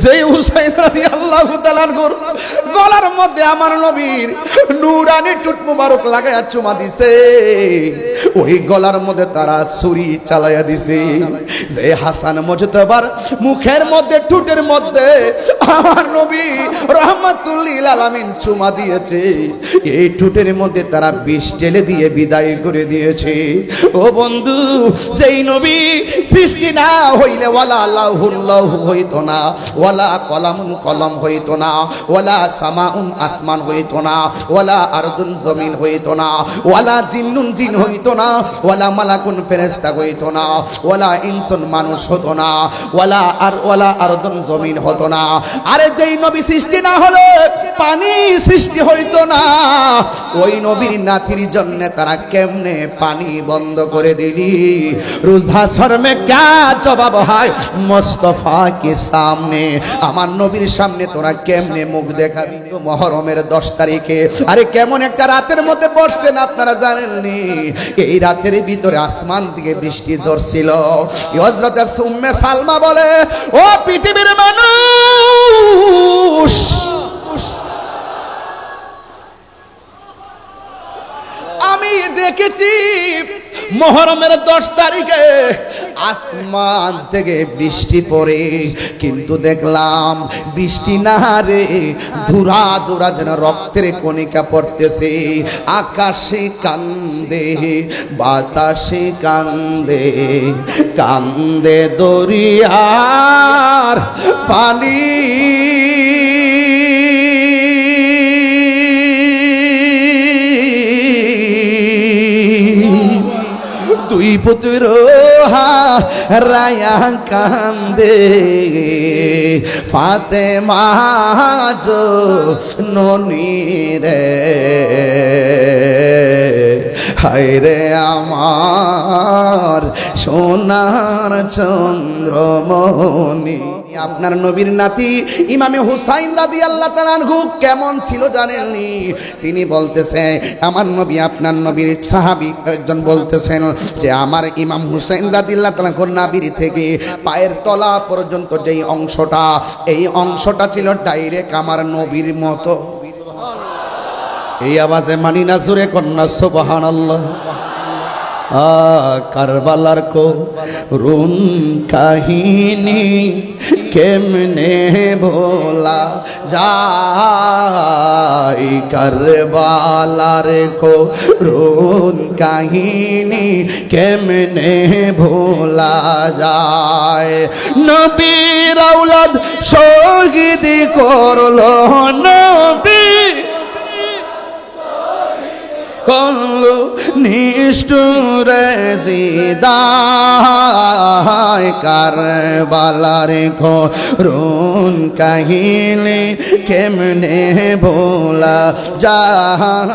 যেই হুসাইন রাদিয়াল্লাহু তাআলা গলার মধ্যে আমার নবীর নূরানি টুট মুবারক লাগায়া চুমা দিছে, ওই গলার মধ্যে তারা ছুরি চালায়া দিছে। যে হাসান মুজতাবার মুখের মধ্যে টুটের মধ্যে আমার নবী রাহমাতুল লিল আলামিন চুমা দিয়েছে, এই টুটের মধ্যে তারা বিষ ঢেলে দিয়ে বিদায় করে দিয়েছে। ও বন্ধু, যেই নবী সৃষ্টি না হইলে ওয়ালা লাহুল্লাহ হইতো না, ওয়ালা কলামুন কলম হইতো না, ওয়ালা সামাউন আসমান হইতো না, ওয়ালা আরদুন জমিন হইতো না, ওয়ালা জিন্নুন জিন হইতো না, ওয়ালা মালাকুন ফেরেশতা হইতো না, ওয়ালা ইনসুন মানুষ হতো না, ওয়ালা আরদুন জমিন হতো না। আরে যেই নবী সৃষ্টি না হলে পানি সৃষ্টি হইতো না, ওই নবীর নাতির জন্য তারা কেমনে পানি বন্ধ করে দিলি? রোজ হাসর মে ক্যা জবাব হয় মুস্তাফা কে সামনে, আমার নবীর সামনে তোরা কেমনে মুখ দেখাবি? মুহররমের 10 তারিখে আরে কেমন একটা রাতের মধ্যে পড়ছেন আপনারা জানেননি? এই রাতের ভিতরে আসমান থেকে বৃষ্টি ঝরছিল। হযরত উম্মে সালমা বলে, ও পৃথিবীর মানুষ, আমি দেখেছি মুহররমের 10 তারিখে আসমান থেকে বৃষ্টি পড়ে, কিন্তু দেখলাম বৃষ্টি না রে, ধুরা ধুরা যেন রক্তের কণিকা পড়তেছে। আকাশে কান্দে বাতাসে কান্দে, কান্দে দরিয়ার পানি, দুই পুত্র রায়া কান্দে, ফাতেমা জননী রে, হায় রে আমার সোনার চন্দ্রমণি। আপনার নবীর নাতি ইমামে হুসাইন রাদিয়াল্লাহু তাআলা আনহু কেমন ছিল জানেননি? তিনি বলতেছেন, আমার নবী আপনার নবীর সাহাবী একজন বলতেছেন যে আমার ইমাম হুসাইন রাদিয়াল্লাহু তাআলা নাভির থেকে পায়ের তলা পর্যন্ত যেই অংশটা, এই অংশটা ছিল ডাইরেক্ট আমার নবীর মতো। এই আওয়াজে মানি না জোরে কন্যা সুবহানাল্লাহ। কারবালার করুণ কাহিনী কেমনে ভোলা যায়, কারবালার করুণ কাহিনী কেমনে ভোলা যায়। নবীর আওলাদ শহীদ করলো, নবী করলো নিষ্ঠুরে জিদায়, কারবালার করুণ কাহিনী কেমনে ভোলা যায়।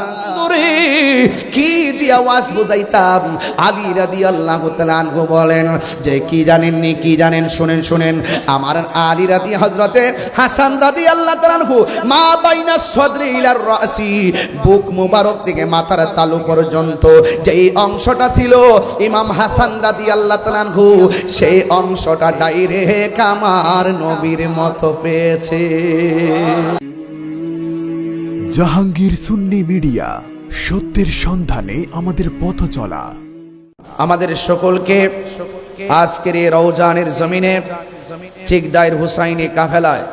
কি দিয়ে আওয়াজ বুঝাইতাম? আলী রাদিয়াল্লাহু তাআলা আনহু বলেন যে কি জানেননি, কি জানেন? শুনেন শুনেন, আমার আলী হযরতে হাসান রাদিয়াল্লাহু তাআলা আনহু মা বাইনা সদরি ইলার রাসি, বুক মুবারক থেকে মাথার তালু পর্যন্ত যেই অংশটা ছিল ইমাম হাসান রাদিয়াল্লাহু তাআলা আনহু, সেই অংশটা ডাইরেক্ট আমার নবীর মতো পেয়েছে। জাহাঙ্গীর সুন্নি মিডিয়া, সত্যের সন্ধানে আমাদের পথ চলা। আমাদের সকলকে আজকের এই রওজানের জমিনে চিকদাইর হুসাইনি কাফেলায়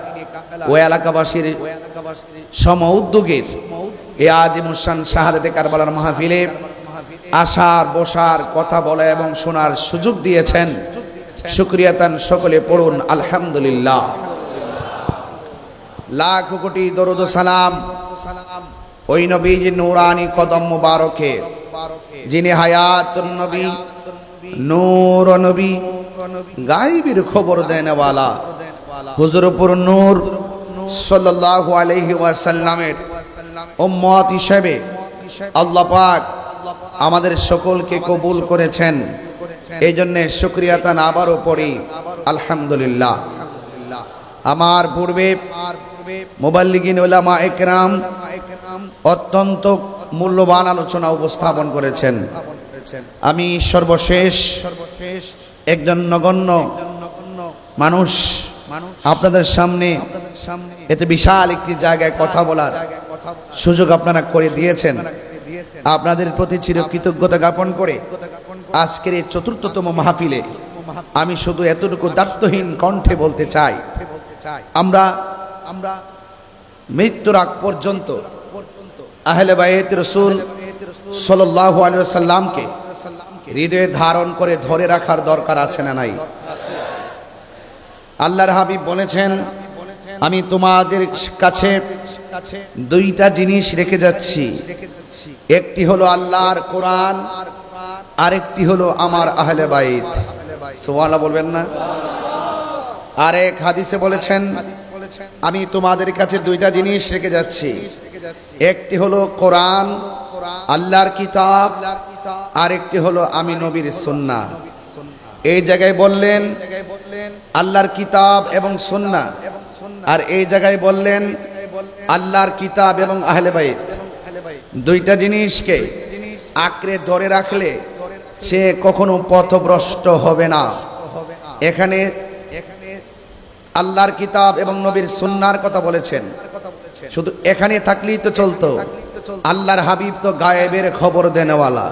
ও এলাকাবাসীর সম উদ্যোগের এ আজিমুসান শাহাদাতে কারবালার মাহফিলে আসার বসার কথা বলা এবং শোনার সুযোগ দিয়েছেন। শুকরিয়া তান সকলে পড়ুন আলহামদুলিল্লাহ। লাখ কোটি দরুদ সালাম ওই নবীর নূরানি কদম মুবারকে, যিনি হায়াতুন নবী, নূর নবী, গায়বের খবর দেনেওয়ালা হুজুরপুর নূর সাল্লাল্লাহু আলাইহি ওয়াসাল্লামের উম্মত হিসেবে আল্লাহ পাক আমাদের সকলকে কবুল করেছেন। এই জন্য শুকরিয়া তান আবারও পড়ি আলহামদুলিল্লাহ। আমার পূর্বে মুবাল্লিগিন উলামা ইকরাম অত্যন্ত মূল্যবান আলোচনা উপস্থাপন করেছেন। আমি সর্বশেষ একজন নগণ্য মানুষ আপনাদের সামনে এতে বিশাল একটি জায়গায় কথা বলার সুযোগ আপনারা করে দিয়েছেন। আপনাদের প্রতি চিরকৃতজ্ঞতা জ্ঞাপন করে আজকের এই ৪র্থতম মাহফিলে আমি শুধু এতটুকু দায়িত্বহীন কণ্ঠে বলতে চাই, আমরা মৃত্যুর আগ পর্যন্ত আহলে বাইত রাসূল সাল্লাল্লাহু আলাইহি ওয়াসাল্লামকে হৃদয়ে ধারণ করে ধরে রাখার দরকার আছে না নাই? আল্লাহর হাবিব বলেছেন, আমি তোমাদের কাছে দুইটা জিনিস রেখে যাচ্ছি, একটি হলো আল্লাহর কোরআন, আরেকটি হলো আমার আহলে বাইত। সুবহানাল্লাহ বলবেন না? আরেক হাদিসে বলেছেন, আমি তোমাদের কাছে দুইটা জিনিস রেখে যাচ্ছি, একটি হলো কোরআন আল্লাহর কিতাব, আরেকটি হলো আমি নবীর সুন্নাহ। এই জায়গায় বললেন আল্লাহর কিতাব এবং সুন্নাহ, আর এই জায়গায় বললেন আল্লাহর কিতাব এবং আহলে বাইত। দুইটা জিনিসকে আঁকড়ে ধরে রাখলে সে কখনো পথভ্রষ্ট হবে না। এখানে আল্লাহর কিতাব এবং নবীর সুন্নাহর কথা বলেছেন, শুধু এখানে থাকলেই তো চলতো। আল্লাহর হাবিব তো গায়েবের খবর দেনেওয়ালা।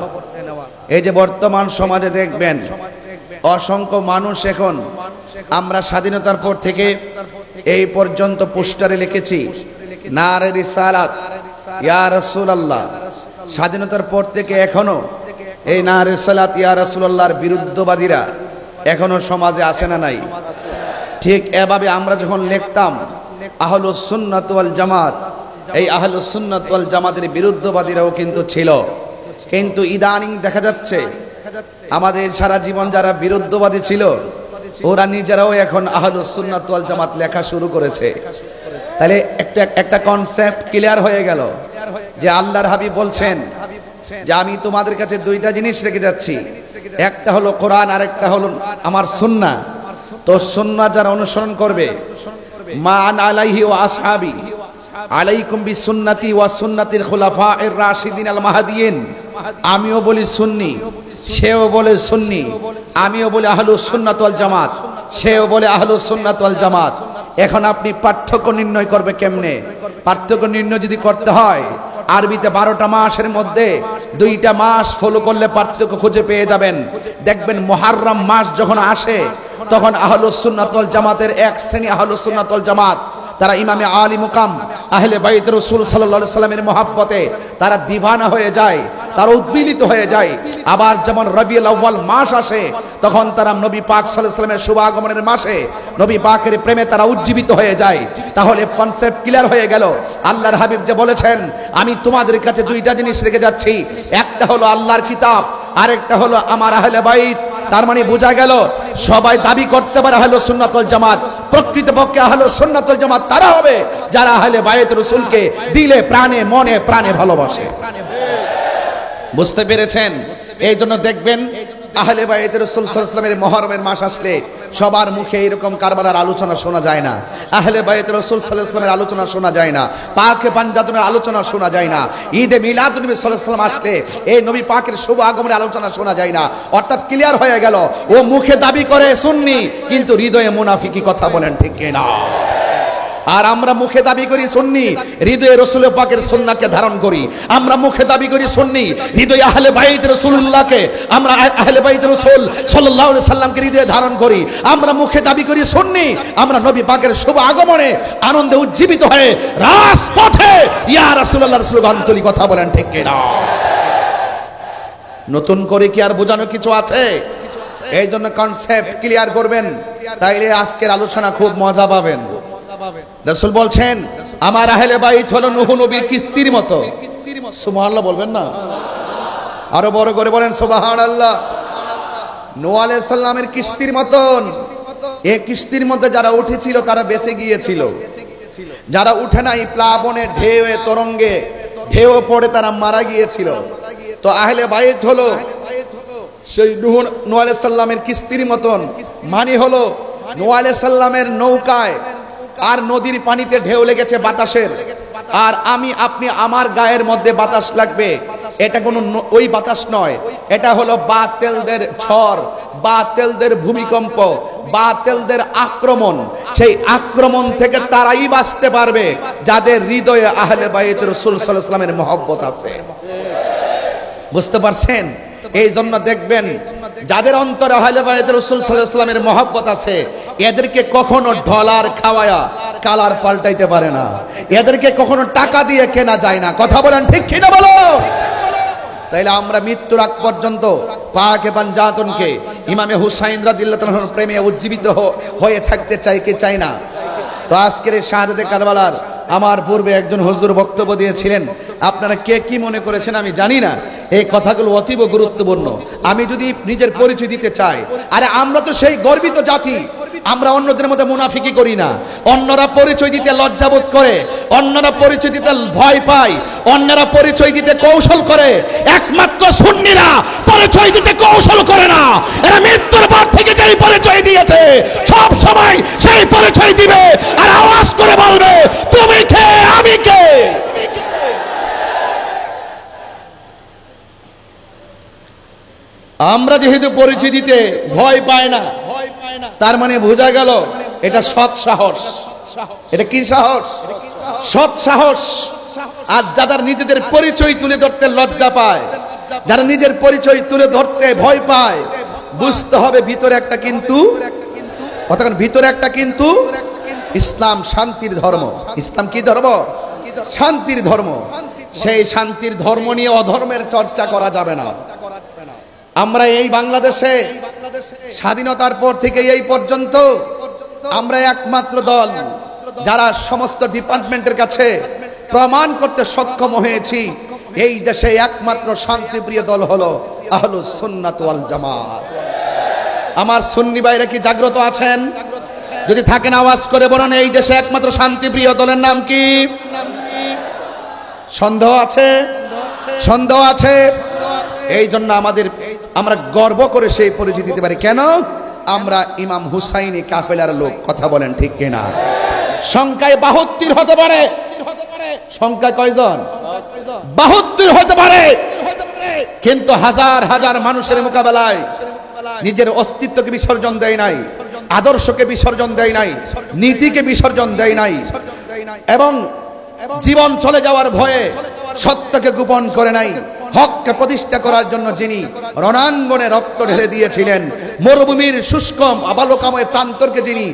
এই যে বর্তমান সমাজে দেখবেন অসংখ্য মানুষ, এখন আমরা স্বাধীনতার পর থেকে এই পর্যন্ত পোস্টারে লিখেছি নারে রিসালাত ইয়া রাসূলুল্লাহ। স্বাধীনতার পর থেকে এখনো এই নারে রিসালাত ইয়া রাসূলুল্লাহর বিরুদ্ধবাদীরা এখনো সমাজে আছে না নাই? ঠিক এভাবে আমরা যখন লিখতাম আহলুস সুন্নাত ওয়াল জামাত, এই আহলুস সুন্নাত ওয়াল জামাতের বিরুদ্ধবাদীরাও কিন্তু ছিল। কিন্তু ইদানিং দেখা যাচ্ছে আমাদের সারা জীবন যারা বিরুদ্ধবাদী ছিল ওরা নিজেরাও এখন আহলুস সুন্নাত ওয়াল জামাত লেখা শুরু করেছে। তাহলে একটা কনসেপ্ট ক্লিয়ার হয়ে গেল যে আল্লাহর হাবিব বলছেন যে আমি তোমাদের কাছে দুইটা জিনিস রেখে যাচ্ছি, একটা হলো কোরআন, আরেকটা হলো আমার সুন্নাহ। তো সুন্নাহ যারা অনুসরণ করবে, মা আনা আলাইহি ওয়া আসহাবি আলাইকুম বিসুন্নতি ওয়া সুন্নাতিল খুলাফায়ে রাশিদিন আল মাহদিয়িন। আমিও বলি সুন্নি, সেও বলে সুন্নি। আমিও বলি আহলুস সুন্নাত ওয়াল জামাত, সেও বলে আহলুস সুন্নাত ওয়াল জামাত। এখন আপনি পার্থক্য নির্ণয় করবে কেমনে? পার্থক্য নির্ণয় যদি করতে হয়, আরবিতে 12টা মাসের মধ্যে 2টা মাস ফলো করলে পার্থক্য খুঁজে পেয়ে যাবেন। দেখবেন মুহররম মাস যখন আসে তখন আহলুস সুন্নাত ওয়াল জামাতের এক শ্রেণী আহলুস সুন্নাত ওয়াল জামাত তারা ইমামে আলী মুকাম আহলে বাইত রাসূল সাল্লাল্লাহু আলাইহি সাল্লামের মহব্বতে তারা দিওয়ানা হয়ে যায়, তারা উদ্বিলিত হয়ে যায়। আবার যেমন রবিউল আউয়াল মাস আসে তখন তারা নবী পাক সাল্লাল্লাহু আলাইহি সাল্লামের শুভ আগমনের মাসে নবী পাকের প্রেমে তারা উজ্জীবিত হয়ে যায়। তাহলে কনসেপ্ট ক্লিয়ার হয়ে গেল। আল্লাহর হাবিব যে বলেছেন আমি তোমাদের কাছে দুইটা জিনিস রেখে যাচ্ছি, একটা হলো আল্লাহর কিতাব, আরেকটা হলো আমার আহলে বাইত। তার মানে বোঝা গেল সবাই দাবি করতে পারে আহলুস সুন্নাত ওয়াল জামাত, প্রকৃতপক্ষে আহলুস সুন্নাত ওয়াল জামাত তারা হবে যারা আহলে বাইত রাসূলকে দিলে প্রাণে মনে প্রাণে ভালোবাসে। বুঝতে পেরেছেন? এই জন্য দেখবেন আহলে বাইত রাসূল সাল্লাল্লাহু আলাইহি ওয়াসাল্লামের মুহররমের মাস আসলে সবার মুখে এরকম কারবালার আলোচনা শোনা যায় না, আহলে বাইত রাসূল সাল্লাল্লাহু আলাইহি ওয়াসাল্লামের আলোচনা শোনা যায় না, পাক পাঞ্জাতনের আলোচনা শোনা যায় না, ঈদে মিলাদুন নবী সাল্লাল্লাহু আলাইহি ওয়াসাল্লাম আসলে এই নবী পাকের শুভ আগমনের আলোচনা শোনা যায় না। অর্থাৎ ক্লিয়ার হয়ে গেল ও মুখে দাবি করে সুন্নি কিন্তু হৃদয়ে মুনাফিকি কথা বলেন, ঠিক কিনা? আর আমরা মুখে দাবি করি সুন্নি, হৃদয়ে রাসূল পাকের সুন্নাহকে ধারণ করি। আমরা মুখে দাবি করি সুন্নি, হৃদয়ে আহলে বাইত রাসূলুল্লাহকে, আমরা আহলে বাইত রাসূল সাল্লাল্লাহু আলাইহি সাল্লামকে হৃদয়ে ধারণ করি। আমরা মুখে দাবি করি সুন্নি, আমরা নবী পাকের শুভ আগমনে আনন্দে উজ্জীবিত হয়ে রাজপথে ইয়া রাসূলুল্লাহ স্লোগান তুলি, কথা বলেন ঠিক কিনা? নতুন করে কি আর বোঝানো কিছু আছে? এই জন্য কনসেপ্ট ক্লিয়ার করবেন, তাইলে আজকের আলোচনা খুব মজা পাবেন। রাসূল বলছেন আমার আহলে বাইত হলো নূহ নবীর কিস্তির মতো। সুবহানাল্লাহ বলবেন না? আরো বড় করে বলেন সুবহানাল্লাহ। নূহ আলাইহিস সালামের কিস্তির মতন। এই কিস্তির মধ্যে যারা উঠেছিল তারা বেঁচে গিয়েছিল, যারা উঠে নাই প্লাবনে ঢেউয়ে তরঙ্গে ঢেউ পড়ে তারা মারা গিয়েছিল। তো আহলে বাইত হলো সেই নূহ আলাইহিস সালামের কিস্তির মতন। মানে হলো নূহ আলাইহিস সালামের নৌকায় আর নদীর পানিতে ঢেউ লেগেছে বাতাসের, আর আমি আপনি আমার গায়ের মধ্যে বাতাস লাগবে, এটা কোনো ওই বাতাস নয়, এটা হলো বাতিলদের ঝড়, বাতিলদের ভূমিকম্প, বাতিলদের আক্রমণ। সেই আক্রমণ থেকে তারাই বাঁচতে পারবে যাদের হৃদয়ে আহলে বাইত রাসূল সাল্লাল্লাহু আলাইহি ওয়াসাল্লামের মহব্বত আছে। বুঝতে পারছেন? এই জন্য দেখবেন যাদের অন্তরে আহলে বাইত রাসূল সাল্লাল্লাহু আলাইহি ওয়াসাল্লামের মহব্বত আছে, এদেরকে কখনো ডলার খাওয়ায়া কালার পাল্টাইতে পারে না, এদেরকে কখনো টাকা দিয়ে কেনা যায় না। কথা বলেন ঠিক কি না বলো? তাইলে আমরা মৃত্যুর আগ পর্যন্ত পাকে পাঞ্জাতনকে ইমামে হুসাইন রাদিয়াল্লাহু তাআলার প্রেমে উজ্জীবিত হয়ে থাকতে চাই কি চাই না? তো আজকের এই শাহাদাতে কারবালার আমার পূর্বে একজন হুজুর বক্তব্য দিয়েছিলেন, আপনারা কে কি মনে করেছেন আমি জানি না, এই কথাগুলো অতীব গুরুত্বপূর্ণ। আমি যদি নিজের পরিচয় দিতে চাই, আরে আমরা তো সেই গর্বিত জাতি, আমরা অন্যদের মধ্যে মুনাফিকি করি না। অন্যরা পরিচয় দিতে লজ্জাবোধ করে, অন্যরা পরিচয় দিতে ভয় পায়, অন্যরা পরিচয় দিতে কৌশল করে, একমাত্র সুন্নিরা পরিচয় দিতে কৌশল করে না। এরা মৃত্যুর পর থেকে যেই পরিচয় দিয়েছে সব সময় সেই পরিচয় দিবে আর আওয়াজ করে বলবে তুমি কে আমি কে। আমরা যেহেতু পরিচয় দিতে ভয় পায় না, তার মানে বোঝা গেল এটা সৎ সাহস। এটা কি সাহস? সৎ সাহস। আর যারা নিজেদের পরিচয় তুলে ধরতে লজ্জা পায়, যারা নিজের পরিচয় তুলে ধরতে ভয় পায়, বুঝতে হবে ভিতরে একটা কিন্তু, কতক্ষণ ভিতরে একটা কিন্তু। ইসলাম শান্তির ধর্ম। ইসলাম কি ধর্ম? শান্তির ধর্ম। সেই শান্তির ধর্ম নিয়ে অধর্মের চর্চা করা যাবে না। আমরা এই বাংলাদেশে স্বাধীনতার পর থেকে এই পর্যন্ত আমরা একমাত্র দল যারা সমস্ত ডিপার্টমেন্টের কাছে প্রমাণ করতে সক্ষম হয়েছি এই দেশে একমাত্র শান্তিপ্রিয় দল হলো আহলুস সুন্নাত ওয়াল জামাত। আমার সুন্নি ভাইরা কি জাগ্রত আছেন? যদি থাকেন আওয়াজ করে বলেন এই দেশে একমাত্র শান্তিপ্রিয় দলের নাম কি? সন্দেহ আছে? সন্দেহ আছে? এই জন্য আমরা গর্ব করে সেই পরিচয় দিতে পারি। কেন? আমরা ইমাম হুসাইনি কাফেলার লোক। কথা বলেন ঠিক কিনা? সংখ্যায় 72 হতে পারে। সংখ্যা কয়জন? 72 হতে পারে, কিন্তু হাজার হাজার মানুষের মোকাবেলায় নিজের অস্তিত্বকে বিসর্জন দেয় নাই, আদর্শকে বিসর্জন দেয় নাই, নীতিকে বিসর্জন দেয় নাই, এবং জীবন চলে যাওয়ার ভয়ে সত্যকে গোপন করে নাই। হককে প্রতিষ্ঠা করার জন্য যিনি রণাঙ্গনে রক্ত ঢেলে দিয়েছিলেন, মরুভূমির শুষ্ক আবালকাময় প্রান্তরকে যিনি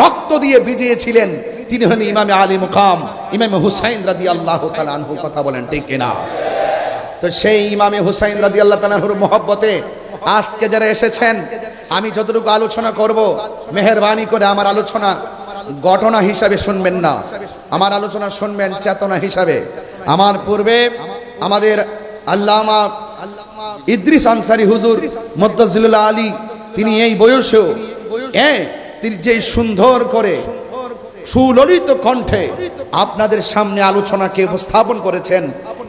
রক্ত দিয়ে ভিজিয়েছিলেন, তিনি হলেন ইমামে আলী মুকাম ইমামে হুসাইন রাদিয়াল্লাহু তাআলা আনহু। কথা বলেন ঠিক কিনা? তো সেই ইমামে হুসাইন রাদিয়াল্লাহু তাআলা আনহুর মহব্বতে আজকে যারা এসেছেন, আমি যতটুকু আলোচনা করব মেহেরবানি করে আমার আলোচনা ঘটনা হিসাবে শুনবেন না, আমার আলোচনা শুনবেন চেতনা হিসাবে। আমার পূর্বে আমাদের আল্লামা ইদ্রিস আনসারী হুজুর মুদ্দাজিলুল্লাহ আলী, তিনি এই বয়সেও তিনি যে সুন্দর করে সুললিত কণ্ঠে আপনাদের সামনে আলোচনাকে উপস্থাপন করেছেন,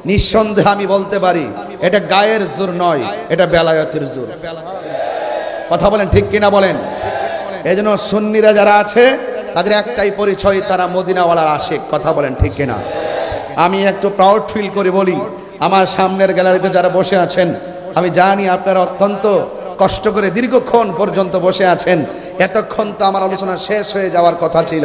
নিঃসন্দেহে আমি বলতে পারি এটা গায়ের জোর নয়, এটা বেলায়েতের জোর। কথা বলেন ঠিক কিনা বলেন? এজন্য সুন্নিরা যারা আছে তাদের একটাই পরিচয়, তারা মদিনাওয়ালার আশিক। কথা বলেন ঠিক কিনা? আমি একটু প্রাউড ফিল করে বলি, আমার সামনের গ্যালারিতে যারা বসে আছেন, আমি জানি আপনারা অত্যন্ত কষ্ট করে দীর্ঘক্ষণ পর্যন্ত বসে আছেন। এতক্ষণ তো আমার আলোচনা শেষ হয়ে যাওয়ার কথা ছিল।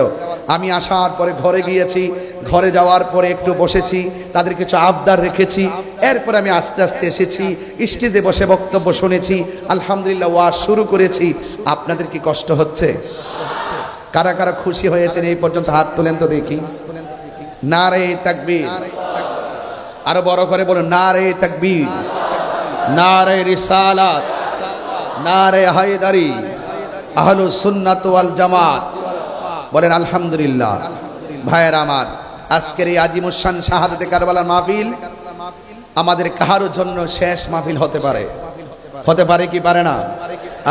আমি আসার পরে ঘরে গিয়েছি, ঘরে যাওয়ার পরে একটু বসেছি, তাদের কিছু আবদার রেখেছি, এরপরে আমি আস্তে আস্তে এসেছি, স্টেজে বসে বক্তব্য শুনেছি, আলহামদুলিল্লাহ ওয়াজ শুরু করেছি। আপনাদের কি কষ্ট হচ্ছে? কারা কারা খুশি হয়েছেন এই পর্যন্ত হাত তোলেন তো দেখি। নারে তাকবীর। আরো বড় করে বলুন নারে তাকবীর, নারে রিসালাত, নারে হায়দারি, আহলুস সুন্নাত ওয়াল জামাত। বলেন আলহামদুলিল্লাহ। ভাইয়েরা আমার, আজকের এই আজিমুশান শাহাদাতে কারবালার মাহফিল আমাদের কাহারোর জন্য শেষ মাহফিল হতে পারে। হতে পারে কি পারে না?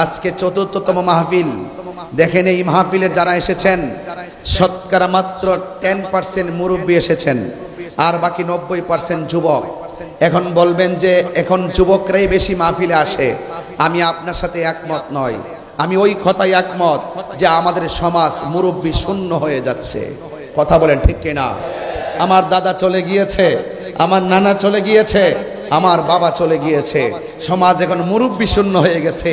আজকে ৪র্থতম মাহফিল। দেখেন এই মাহফিলে যারা এসেছেন শতকরা মাত্র 10% মুরব্বী এসেছেন, আর বাকি 90% যুবক। এখন বলবেন যে এখন যুবকরাই বেশি মাহফিলে আসে। আমি আপনার সাথে একমত নয়। আমি ওই কথাই একমত যে আমাদের সমাজ মুরব্বী শূন্য হয়ে যাচ্ছে। কথা বলেন ঠিক কিনা? আমার দাদা চলে গিয়েছে, আমার নানা চলে গিয়েছে, আমার বাবা চলে গিয়েছে, সমাজ এখন মুরব্বী শূন্য হয়ে গেছে,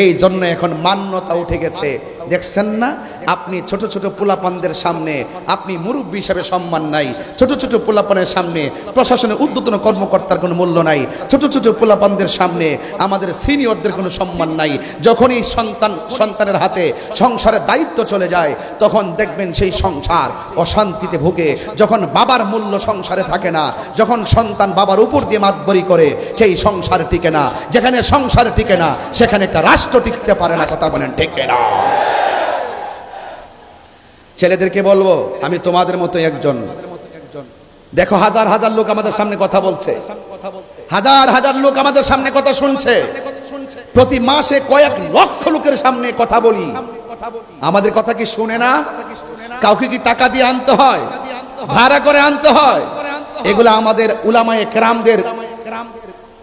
এই জন্য এখন মান্যতা উঠে গেছে। দেখছেন না আপনি ছোট ছোট পোলাপানদের সামনে আপনি মুরব্বী হিসাবে সম্মান নাই, ছোট ছোট পোলাপানের সামনে প্রশাসনের ঊর্ধ্বতন কর্মকর্তার কোনো মূল্য নাই, ছোট ছোট পোলাপানদের সামনে আমাদের সিনিয়রদের কোনো সম্মান নাই। যখনই সন্তানের হাতে সংসারের দায়িত্ব চলে যায় তখন দেখবেন সেই সংসার অশান্তিতে ভুগে। যখন বাবার মূল্য সংসারে থাকে না, যখন সন্তান বাবার উপর দিয়ে মাতবরি করে, সেই সংসার টিকে না। যেখানে সংসার টিকে না সেখানে একটা রাষ্ট্র টিকতে পারে না। কথা বলেন ঠিক না? ছেলেদেরকে বলবো, আমি তোমাদের মতো একজন। দেখো হাজার হাজার লোক আমাদের সামনে কথা বলছে, হাজার হাজার লোক আমাদের সামনে কথা শুনছে, প্রতি মাসে কয়েক লক্ষ লোকের সামনে কথা বলি। আমাদের কথা কি শুনে না? কাউকে কি টাকা দিয়ে আনতে হয়, ভাড়া করে আনতে হয়? এগুলো আমাদের উলামায়ে কেরামদের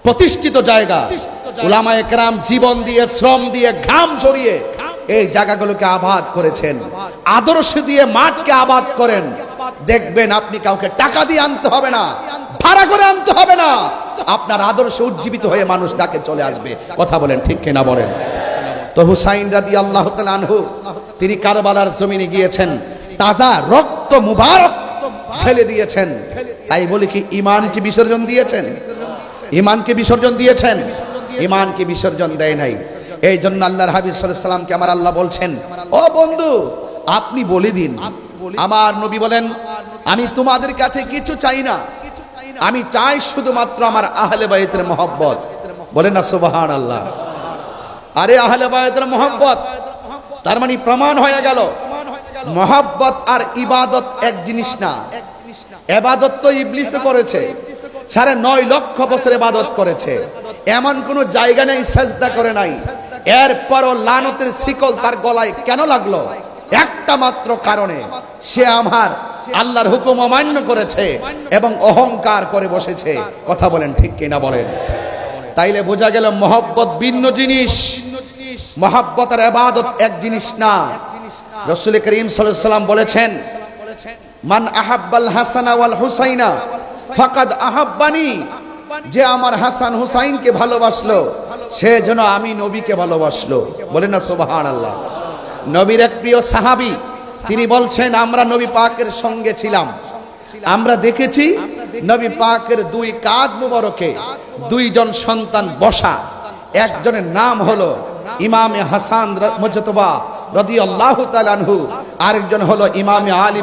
প্রতিষ্ঠিত জায়গা। উলামায়ে কেরাম জীবন দিয়ে, শ্রম দিয়ে, ঘাম ঝরিয়ে এই জায়গাগুলোকে আবাদ করেছেন। আদর্শ দিয়ে মাঠকে আবাদ করেন। দেখবেন আপনি কাউকে টাকা দিয়ে আনতে হবে না, ভাড়া করে আনতে হবে না, আপনার আদর্শ উজ্জীবিত হয়ে মানুষ ডাকে চলে আসবে। কথা বলেন ঠিক কিনা বলেন? তো হুসাইন রাদিয়াল্লাহু তাআলা আনহু তিনি কারবালার জমিনে গিয়েছেন, তাজা রক্ত মুবারক ফেলে দিয়েছেন। তাই বলি কি ঈমানকে বিসর্জন দিয়েছেন? ঈমানকে বিসর্জন দিয়েছেন? ঈমানকে বিসর্জন দেয় নাই। এই জন্য আল্লাহর হাবিব সাল্লাল্লাহু আলাইহি সাল্লামকে আমার আল্লাহ বলছেন, ও বন্ধু আপনি বলে দিন। আমার নবী বলেন, আমি তোমাদের কাছে কিছু চাই না, আমি চাই শুধুমাত্র আমার আহলে বাইতের মহব্বত। বলেন না সুবহানাল্লাহ? আরে আহলে বাইতের মহব্বত, তার মানে প্রমাণ হয়ে গেল মহব্বত আর ইবাদত এক জিনিস না। ইবাদত তো ইবলিসে করেছে, 9.5 লক্ষ বছর ইবাদত করেছে, এমন কোন জায়গা নেই সাজদা করে নাই। এরপরও লানতের শিকল তার গলায় কেন লাগলো? একটা মাত্র কারণে, সে আমার আল্লাহর হুকুম অমান্য করেছে এবং অহংকার করে বসেছে। কথা বলেন ঠিক কিনা বলেন? তাইলে বোঝা গেল মহব্বত ভিন্ন জিনিস, মহব্বত আর ইবাদত এক জিনিস না। রাসূল করিম সাল্লাল্লাহু আলাইহি ওয়াসাল্লাম বলেছেন, মান আহাব্বাল হাসানা ওয়াল হুসাইনা ফাকাদ আহাব্বানি। যে আমার হাসান হুসাইনকে ভালোবাসলো সে যেন আমি নবীকে ভালোবাসলো। বলেন না সুবহানাল্লাহ? নবীর এক প্রিয় সাহাবী তিনি বলছেন, আমরা নবী পাকের সঙ্গে ছিলাম, আমরা দেখেছি নবী পাকের 2 কাঁধ মুবারকে 2জন সন্তান বসা। একজনের নাম হলো ইমামে হাসান মুজতবা রাদিয়াল্লাহু তাআলা আনহু, আরেকজন হলো ইমামে আলী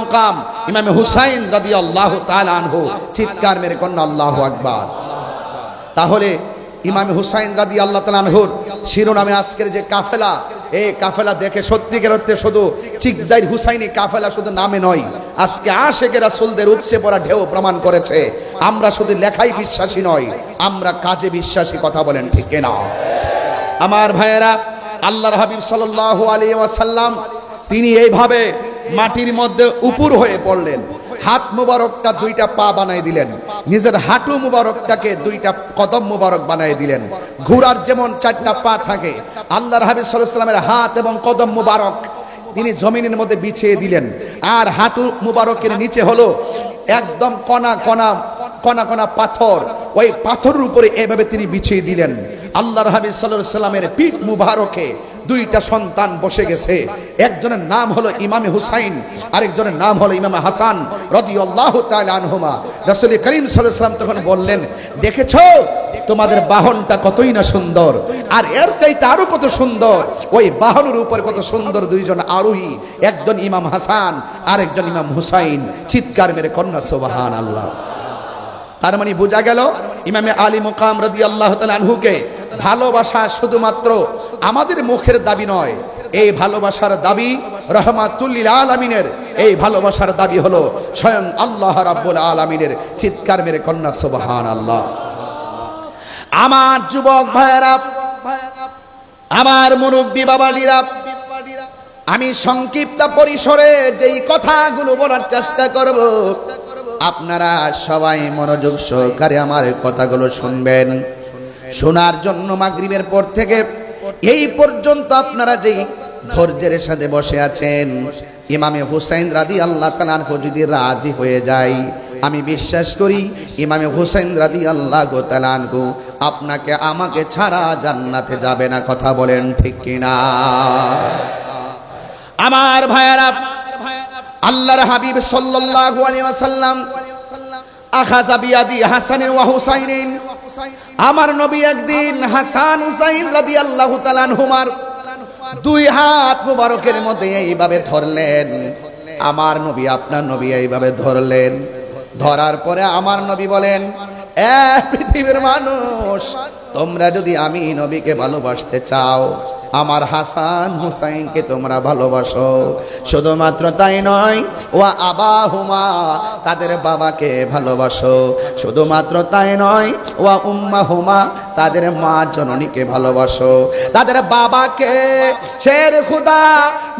মুকাম ইমামে হুসাইন রাদিয়াল্লাহু তাআলা আনহু। চিৎকার মেরে কন্যা আল্লাহু আকবার। তাহলে ইমামে হুসাইন রাদিয়াল্লাহু তাআলা আনহুর শিরোনামে আজকের যে কাফেলা, এই কাফেলা দেখে সত্যিকার অর্থে শুধু চিকদাইর হুসাইনি কাফেলা শুধু নামে নয়, আজকে আশিকে রাসূলদের উপচে পড়া ঢেউ প্রমাণ করেছে আমরা শুধু লেখায় বিশ্বাসী নয়, আমরা কাজে বিশ্বাসী। কথা বলেন ঠিক কিনা? আমার ভাইয়েরা, আল্লাহর হাবিব সাল্লাল্লাহু আলাইহি ওয়াসাল্লাম তিনি এইভাবে মাটির মধ্যে উপুর হয়ে পড়লেন, হাত মুবারকটা 2টা পা বানাই দিলেন, নিজের হাঁটু মুবারকটাকে 2টা কদম মুবারক বানাই দিলেন। ঘোড়ার যেমন 4টা পা থাকে, আল্লাহর হাবিব সাল্লাল্লাহু আলাইহি ওয়াসাল্লামের হাত এবং কদম মুবারক তিনি জমিনের মধ্যে বিছিয়ে দিলেন। আর হাঁটু মুবারকের নিচে হলো একদম কণা কণা পাথর, ওই পাথরের উপরে এভাবে তিনি বিছিয়ে দিলেন। আল্লাহর হাবিব সাল্লাল্লাহু আলাইহি ওয়াসাল্লামের পিঠ মুবারকে 2টা সন্তান বসে গেছে। একজনের নাম হলো ইমামে হুসাইন, আরেকজনের নাম হলো ইমামে হাসান রাদিয়াল্লাহু তাআলা আনহুমা। রাসূল করিম সাল্লাল্লাহু আলাইহি ওয়াসাল্লাম তখন বললেন, দেখেছো তোমাদের বাহনটা কতই না সুন্দর, আর এর চাইতে আরো কত সুন্দর ওই বাহনের উপর কত সুন্দর 2জন আরোহী, একজন ইমাম হাসান আরেকজন ইমাম হুসাইন। চিৎকার মেরে কন্যা সুবহানাল্লাহ। তার মানে বোঝা গেল ইমামে আলী মুকাম রাদিয়াল্লাহু তাআলা আনহুকে ভালোবাসা শুধুমাত্র আমাদের মুখের দাবি নয়, এই ভালোবাসার দাবি রাহমাতুল লিল আলামিনের, এই ভালোবাসার দাবি হলো স্বয়ং আল্লাহ রাব্বুল আলামিনের। চিৎকার মেরে কন্যা সুবহানাল্লাহ। আমার যুবক ভাইয়েরা, আমার মুরব্বী বাবাজিরা, আমি সংক্ষিপ্ত পরিসরে যেই কথাগুলো বলার চেষ্টা করব, আপনারা সবাই মনোযোগ সহকারে আমার কথাগুলো শুনবেন। শোনার জন্য মাগরিবের পর থেকে এই পর্যন্ত আপনারা যেই ধৈর্যের সাথে বসে আছেন, ইমামে হুসাইন রাদিয়াল্লাহু তাআলা আনহু যদি রাজি হয়ে যায়, আমি বিশ্বাস করি ইমামে হুসাইন রাদিয়াল্লাহু তাআলা আনহু আপনাকে আমাকে ছাড়া জান্নাতে যাবে না। কথা বলেন ঠিক কিনা? আমার ভাইয়ারা, আল্লাহর হাবিব সাল্লাল্লাহু আলাইহি ওয়াসাল্লাম আখাযা বিয়াদি হাসানিন ওয়া হুসাইনিন, আমার নবী একদিন হাসান হুসাইন রাদিয়াল্লাহু তাআলা আনহুমার দুই হাত মুবারকের মধ্যে এইভাবে ধরলেন। আমার নবী, আপনার নবী এইভাবে ধরলেন। ধরার পরে আমার নবী বলেন, এ পৃথিবীর মানুষ, তোমরা যদি আমি নবীকে ভালোবাসতে চাও, আমার হাসান হুসাইনকে তোমরা ভালোবাসো। শুধুমাত্র তাই নয়, ওয়া আবাহুমা, তাদের বাবাকে ভালোবাসো। শুধুমাত্র তাই নয়, ওয়া উম্মাহুমা, তাদের মা জননীকে ভালোবাসো। তাদের বাবাকে শের খুদা,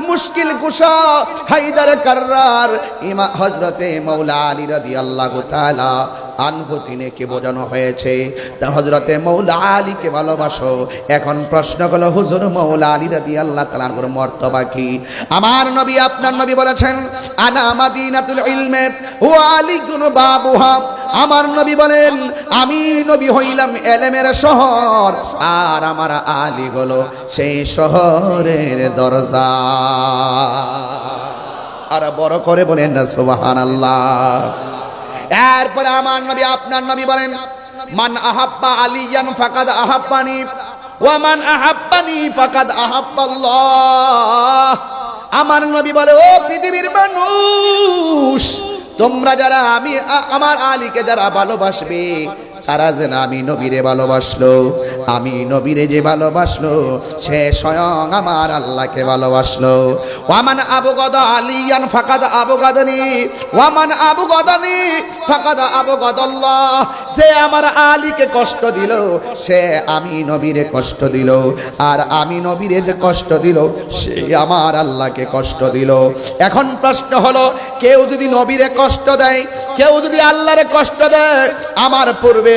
মুশকিল কুশা, হায়দার কাররার, ইমাম হযরতে মাওলা আলী রাদিয়াল্লাহু তাআলা আনহু তিনিকে বোঝানো হয়েছে হযরতে মাওলা আলীকে ভালোবাসো। এখন প্রশ্ন হলো, হুজুর মাওলা আলী রাদিয়াল্লাহু তাআলার মর্তবা কি? আমার নবী, আপনার নবী বলেছেন, আনা মাদিনাতুল ইলমে ওয়া আলীকুন বাবুহা। আমার নবী বলেন, আমি নবী হইলাম এলেমের শহর, আর আমার আলী হলো সেই শহরের দরজা। আর বড় করে বলেন না সুবহানাল্লাহ। এরপরে আমার নবী, আপনার নবী বলেন, মান আহাব্বা আলিয়ান ফাকাদ আহাব্বানি ওয়া মান আহাব্বানি ফাকাদ আহাব্বাল্লাহ। আমার নবী বলে, ও পৃথিবীর মানুষ, তোমরা যারা আমার আলীকে যারা ভালোবাসবে, তারা যেন আমি নবীরে ভালোবাসলো। আমি নবীরে যে ভালোবাসলো, সে স্বয়ং আমার আল্লাহকে ভালোবাসলো। ওয়ামান আবগাদা আলিয়ান ফাকাদ আবগাদানি ওয়ামান আবগাদানি ফাকাদ আবগাদাল্লাহ। যে আমার আলীকে কষ্ট দিল, সে আমি নবীরে কষ্ট দিল। আর আমি নবীরে যে কষ্ট দিল, সে আমার আল্লাহকে কষ্ট দিল। এখন প্রশ্ন হলো, কেউ যদি নবীরে কষ্ট দেয়, কেউ যদি আল্লাহরে কষ্ট দেয়, আমার পূর্বে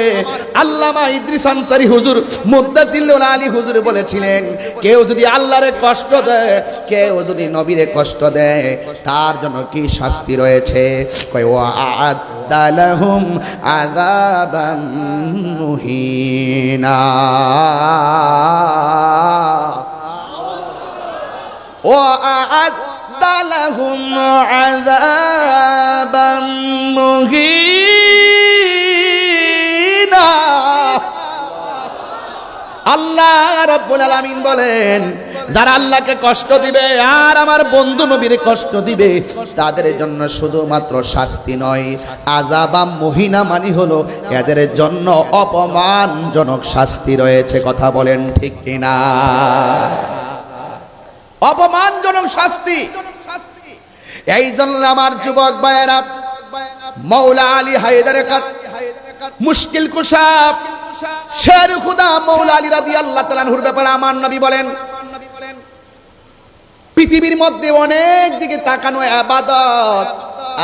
আল্লামা ইদ্রিস আনসারী হুজুর, মুদ্দাজিল্লুল আলী হুজুর বলেছিলেন, কেউ যদি আল্লাহরে কষ্ট দেয়, কেউ যদি নবীরে কষ্ট দেয়, তার জন্য কি শাস্তি রয়েছে? কয়, ওয়া আ'আদ্দা লাহুম আযাবান মুহিনা। ওয়া আ'আদ্দা লাহুম আযাবান মুহিনা। আল্লাহ রাব্বুল আলামিন বলেন, যারা আল্লাহকে কষ্ট দিবে আর আমার বন্ধু নবীরে কষ্ট দিবে, তাদের জন্য শুধুমাত্র শাস্তি নয়, আযাবা মুহিনা মানে হলো এদের জন্য অপমানজনক শাস্তি রয়েছে। কথা বলেন ঠিক কিনা? অপমানজনক শাস্তি। এই জন্য আমার যুবক ভাইয়েরা, মাওলা আলী হায়দারে মুশকিল কুশা শের খুদা মাওলা আলী রাদিয়াল্লাহু তাআলা আনহুর ব্যাপারে আমার নবী বলেন, পৃথিবীর মধ্যে অনেক দিকে তাকানো ইবাদত,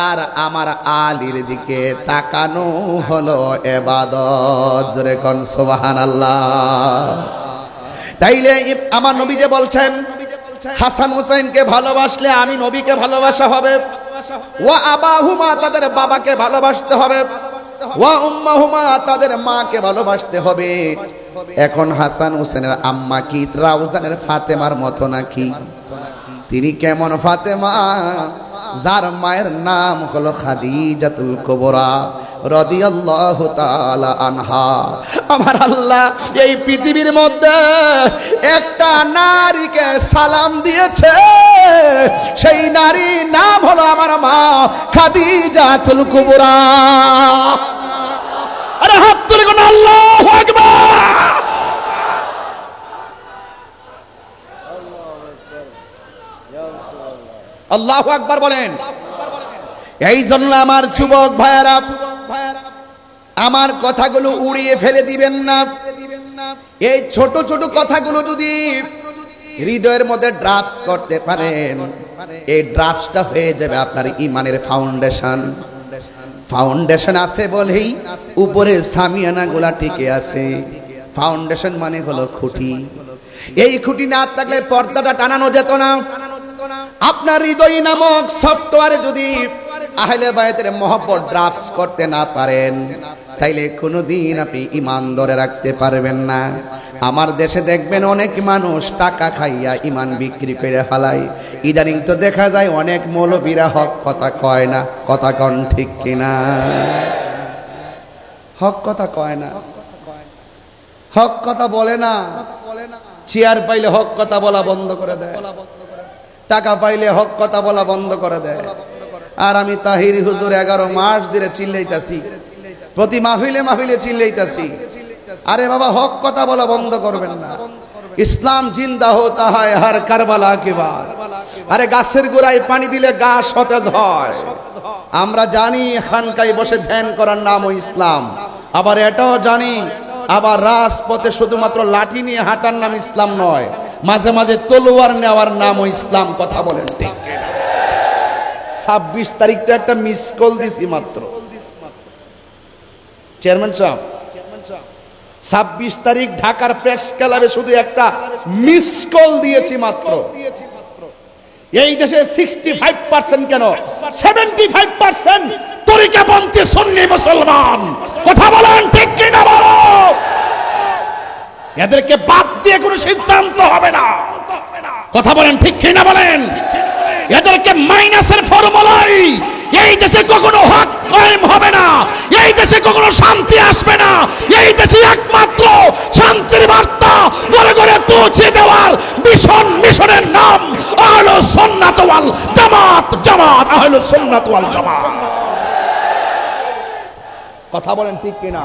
আর আমার আলীর দিকে তাকানো হলো ইবাদত। জোরে কোন সুবহানাল্লাহ। তাইলে আমার নবী যে বলছেন, হাসান হুসাইনকে ভালোবাসলে আমি নবীকে ভালোবাসা হবে। ওয়া আবাহুমা, তাদের বাবাকে ভালোবাসতে হবে। ওয়া উম্মাহুমা, তাদের মাকে ভালোবাসতে হবে। এখন হাসান হুসেনের আম্মা কি রাউজানের ফাতেমার মতো নাকি? তিনি কেমন ফাতেমা? যার মায়ের নাম হলো খাদিজাতুল কুবরা রাদিয়াল্লাহু তাআলা আনহা। আমার আল্লাহ এই পৃথিবীর মধ্যে একটা নারীকে সালাম দিয়েছে, সেই নারীর নাম হলো আমার মা খাদিজাতুল কুবরা। আরে হাত তুলে কোন আল্লাহু আকবার। আল্লাহু আকবার বলেন। এই জন্য আমার যুবক ভাইয়েরা, আমার কথাগুলো উড়িয়ে ফেলে দিবেন না। এই ছোট ছোট কথাগুলো যদি হৃদয়ের মধ্যে ড্রাফটস করতে পারেন, এই ড্রাফটসটা হয়ে যাবে আপনার ইমানের ফাউন্ডেশন। ফাউন্ডেশন আছে বলেই উপরে সামিয়ানা গুলা টিকে আছে। ফাউন্ডেশন মানে হলো খুঁটি। এই খুঁটি না থাকলে পর্দাটা টানানো যেত না। আপনার হৃদয় নামক সফটওয়্যারে যদি আহলে বায়াতের মহব্বত ড্রাফটস করতে না পারেন, তাইলে কোনোদিন আপনি ঈমান ধরে রাখতে পারবেন না। আমার দেশে দেখবেন অনেক মানুষ টাকা খাইয়া ঈমান বিক্রি করে ফেলায়। ইদানিং তো দেখা যায় অনেক মৌলবীরা হক কথা কয় না, কথা কন ঠিক কিনা? হক কথা কয় না, হক কথা বলে না। চেয়ার পাইলে হক কথা বলা বন্ধ করে দেয়, টাকা পাইলে হক কথা বলা বন্ধ করে দেয়। আর আমি তাহির হুজুর 11 মাস ধরে চিল্লাইতাছি, প্রতি মাহফিলে মাহফিলে চিল্লাইতাছি, আরে বাবা হক কথা বলা বন্ধ করবেন না। ইসলাম জিন্দা হতা হয় হর কারবালা के बाद। আরে গাছের গোড়ায় পানি দিলে গাছ সতেজ হয়। আমরা জানি খানকায় বসে ধ্যান করার নামও ইসলাম, আবার এটাও জানি আবার রাজপথে শুধুমাত্র লাঠি নিয়ে হাঁটার নাম ইসলাম নয়, মাঝে মাঝে তলোয়ার নেওয়ার নামও ইসলাম। কথা বলেন ঠিক কিনা? 26 তারিখ তো একটা মিস কল দিছি মাত্র, চেয়ারম্যান সাহেব 26 তারিখ ঢাকার প্রেস ক্লাবে শুধু একটা মিস কল দিয়েছি মাত্র। এই দেশে 65% কেন 75% তরিকাপন্থী সুন্নি মুসলমান। কথা বলেন ঠিক কিনা বলো? এদেরকে বাদ দিয়ে কোনো সিদ্ধান্ত হবে না। কথা বলেন ঠিক কিনা বলেন? এদেরকে মাইনাসের ফর্মুলায় এই দেশে কখনো হক কায়েম হবে না, এই দেশে কখনো শান্তি আসবে না। এই দেশে একমাত্র শান্তির বার্তা ঘরে ঘরে পৌঁছে দেওয়ার মিশনের নাম আহলুস সুন্নাত ওয়াল জামাত। জামাত আহলুস সুন্নাত ওয়াল জামাত। কথা বলেন ঠিক কিনা?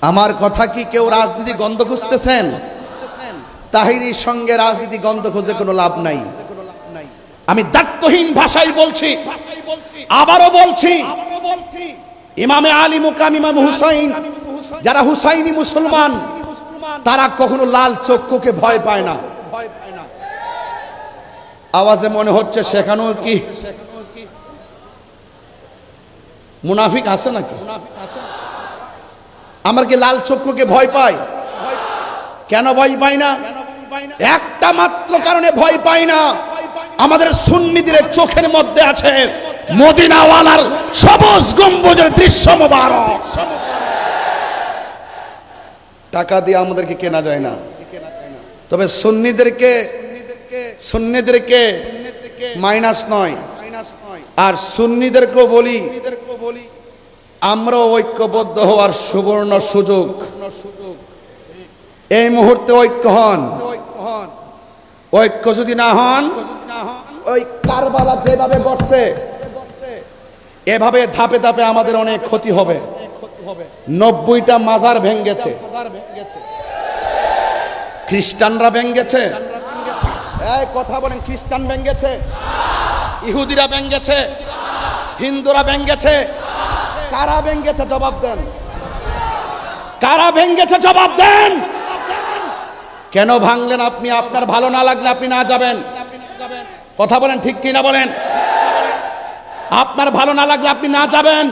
আমার কথা কি কেউ রাজনীতি গন্ধ খুঁজতেছেন? তাহিরির সঙ্গে রাজনীতি গন্ধ খুঁজে কোনো লাভ নাই। আমি দায়িত্বহীন ভাষায় বলছি, আবারও বলছি, ইমামে আলী মুকাম ইমাম হুসাইন, যারা হুসাইনি মুসলমান, তারা কখনো লাল চক্ষুকে ভয় পায় না। আওয়াজে মনে হচ্ছে সেখানেও কি মুনাফিক আছে নাকি? আমার কি লাল চক্ষুকে ভয় পায়? কেন ভয় পাই না? একটা মাত্র কারণে ভয় পাই না, আমাদের সুন্নিদের চোখের মধ্যে আছে মদিনাওয়ালার সবুজ গম্বুজের দৃশ্য মোবারক। টাকা দিয়ে আমাদেরকে কেনা যায় না, তবে সুন্নিদেরকে মাইনাস নয়। আর সুন্নিদেরকেও বলি, আমরা ঐক্যবদ্ধ হওয়ার সুবর্ণ সুযোগ। এই মুহূর্তে ঐক্য হন। ঐক্য যদি না হন, ওই কারবালা যেভাবে ঘটছে এভাবে ধাপে ধাপে আমাদের অনেক ক্ষতি হবে। 90টা মাজার ভেঙ্গেছে, খ্রিস্টানরা ভেঙ্গেছে। এই কথা বলেন, খ্রিস্টান ভেঙ্গেছে, ইহুদিরা ভেঙ্গেছে, হিন্দুরা ভেঙ্গেছে। কারা ভেঙ্গেছে জবাব দেন? কারা ভেঙ্গেছে জবাব দেন? কেন ভাঙলেন আপনি? আপনার ভালো না লাগলে আপনি না যাবেন। কথা বলেন ঠিক কিনা বলেন? আপনার ভালো না লাগলে আপনি না যাবেন।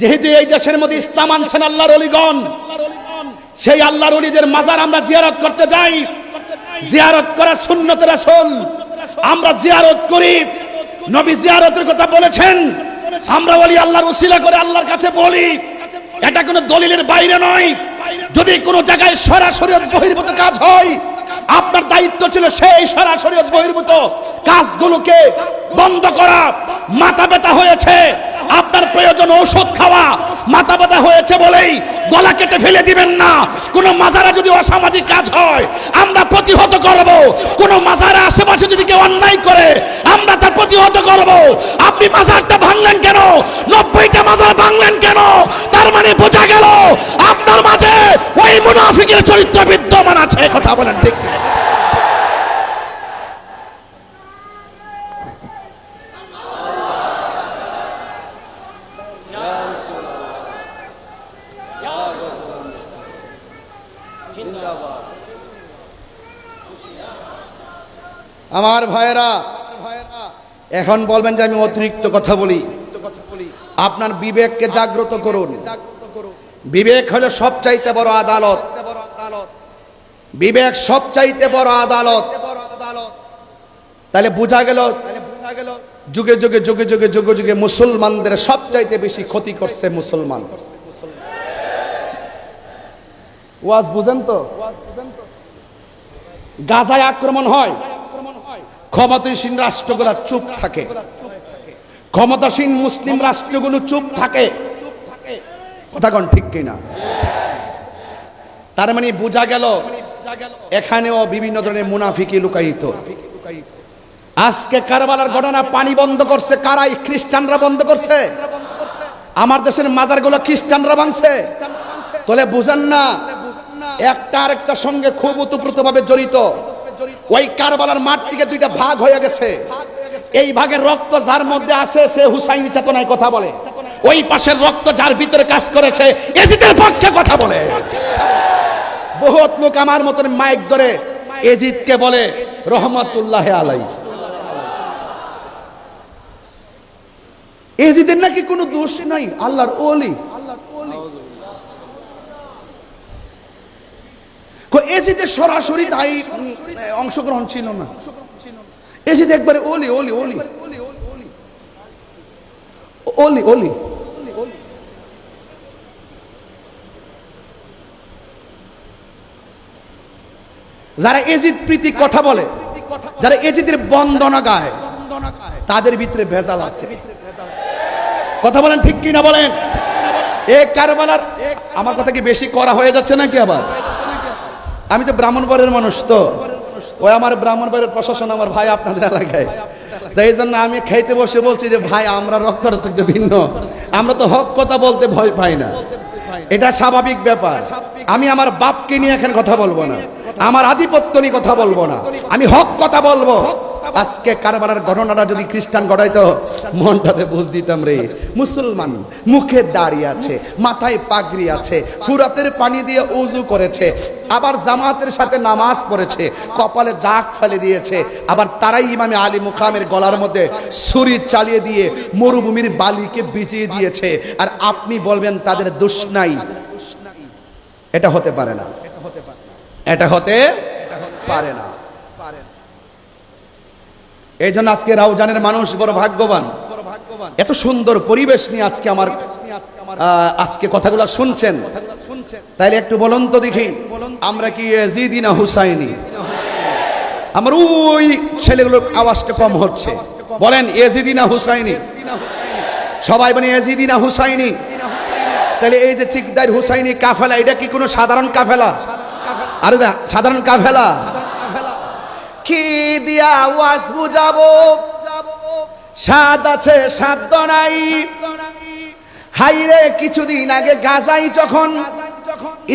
যেহেতু এই দেশের মধ্যে ইসলাম আনছেন আল্লাহর ওলিগণ, সেই আল্লাহর ওলিদের মাজার আমরা জিয়ারত করতে যাই। জিয়ারত করা সুন্নতে রাসূল, আমরা জিয়ারত করি। নবী জিয়ারতের কথা বলেছেন, আমরা বলি আল্লাহর উসিলা করে আল্লাহর কাছে বলি। এটা কোনো দলিলের বাইরে নয়। যদি কোনো জায়গায় সরাসরি বহির্ভূত কাজ হয়, আপনার দায়িত্ব ছিল সেই সরাসরি বহির্ভূত কাজগুলোকে বন্ধ করা। মাথা ব্যথা হয়েছে, আপনার প্রয়োজন ঔষধ খাওয়া। মাথা ব্যথা হয়েছে বলেই গলা কেটে ফেলে দিবেন না। কোন মাজারে যদি অসামাজিক কাজ হয়, আমরা প্রতিহত করব। কোন মাজারে আশেপাশে যদি কেউ অন্যায় করে, আমরা তা প্রতিহত করব। আপনি মাজারটা ভাঙলেন কেন? 90টা মাজার ভাঙলেন কেন? তার মানে বোঝা গেল আপনার মাঝে ওই মুনাফিকের চরিত্র বিদ্যমান আছে। কথা বলেন ঠিক? আমার ভাইয়েরা, এখন বলবেন যে আমি অতিরিক্ত কথা বলি। আপনার বিবেককে জাগ্রত করুন। বিবেক হলো সবচাইতে বড় আদালত। বিবেক সবচাইতে বড় আদালত। তাহলে বোঝা গেল যুগে যুগে যুগে যুগে যুগে যুগে মুসলমানদের সবচাইতে বেশি ক্ষতি করছে মুসলমান। ওয়াজ বুঝেন তো? গাজায় আক্রমণ হয়, ক্ষমতাসীন রাষ্ট্রগুলো চুপ থাকে, ক্ষমতাসীন মুসলিম রাষ্ট্রগুলো চুপ থাকে। কথা কোন ঠিক কিনা? তার মানে বোঝা গেল এখানেও বিভিন্ন ধরনের মুনাফিকি লুকায়িত। আজকে কারবালার ঘটনা পানি বন্ধ করছে কারাই? খ্রিস্টানরা বন্ধ করছে। আমার দেশের মাজারগুলো খ্রিস্টানরা ভাঙছে। তাহলে বুঝেন না একটা আরেকটার সঙ্গে খুব ওতপ্রোতভাবে জড়িত। ওই কারবালার মাঠ থেকে দুইটা ভাগ হয়ে গেছে। এই ভাগের রক্ত যার মধ্যে আছে সে হুসাইনি চেতনায় কথা বলে, ওই পাশের রক্ত যার ভিতরে কাজ করেছে এজিদের পক্ষে কথা বলে। বহুত লোক আমার মতন মাইক ধরে এজিদকে বলে রহমাতুল্লাহ আলাই। এজিদের নাকি কোনো দোষ নাই, আল্লাহর ওলি। এজিদের সরাসরি তাই অংশগ্রহণ ছিল না। এজিদ একবারে ওলি ওলি ওলি ওলি ওলি। যারা এজিদ প্রীতি কথা বলে, যারা এজিদের বন্দনা গায়, তাদের ভিতরে ভেজাল আছে। কথা বলেন ঠিক কিনা বলেন? এ কারবালার আমার কথা কি বেশি করা হয়ে যাচ্ছে নাকি? আবার আমি তো ব্রাহ্মণবাড়ির মানুষ, তো ওই আমার ব্রাহ্মণবাড়ির প্রশাসন আমার ভাই আপনাদের এলাকায়, তাই এই জন্য আমি খাইতে বসে বলছি যে ভাই আমরা রক্তের থেকে ভিন্ন, আমরা তো হক কথা বলতে ভয় পাই না, এটা স্বাভাবিক ব্যাপার। আমি আমার বাপকে নিয়ে এখন কথা বলবো না, আমার আধিপত্য নিয়ে কথা বলবো না, আমি হক কথা বলবো। আজকে কারবালার ঘটনাটা যদি খ্রিস্টান ঘটাইতো মনটাতে বুঝ দিতাম রে। মুসলমান মুখে দাড়ি আছে, মাথায় পাগড়ি আছে, ফুরাতের পানি দিয়ে উজু করেছে, আবার জামাতের সাথে নামাজ পড়েছে, কপালে দাগ ফেলে দিয়েছে, আবার তারাই ইমামে আলী মুকামের গলার মধ্যে ছুরি চালিয়ে দিয়ে মরুভূমির বালিকে ভিজিয়ে দিয়েছে, আর আপনি বলবেন তাদের দোষ নাই? এটা হতে পারে না, এটা হতে পারে না। এই জন্য আজকে রাউজানের মানুষ বড় ভাগ্যবান, এত সুন্দর পরিবেশ নিয়ে আজকে আমার আজকে কথাগুলো শুনছেন। তাইলে একটু বলুন তো দেখি, আমরা কি এজিদি না হুসাইনি? আমার ওই ছেলেগুলোর আওয়াজটা কম হচ্ছে, বলেন এজিদি না হুসাইনি? সবাই বলে এজিদি না হুসাইনি? তাহলে এই যে চিকদার হুসাইনি কাফেলা, এটা কি কোনো সাধারণ কাফেলা? আর সাধারণ কাফেলা কি দিয়া ওয়াজ বুঝাবো? সাদ আছে সাধ্য নাই। হাইরে কিছুদিন আগে গাজায় যখন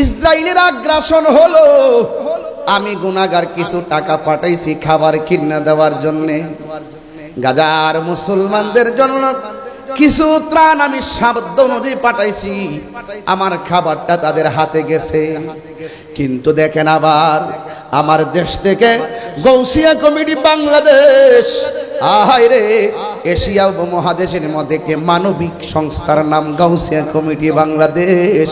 ইসরায়েলের আগ্রাসন হলো, আমি গুনাহগার কিছু টাকা পাঠাইছি খাবার কিনে দেওয়ার জন্য। গাজার মুসলমানদের জন্য কিছু ত্রাণ আমি সাধ্য অনুযায়ী পাঠাইছি, আমার খাবারটা তাদের হাতে গেছে। কিন্তু দেখেন আবার আমার দেশ থেকে গৌসিয়া কমিটি বাংলাদেশ, আহাইরে এশিয়া উপমহাদেশের মধ্যে কে মানবিক সংস্থার নাম গৌসিয়া কমিটি বাংলাদেশ,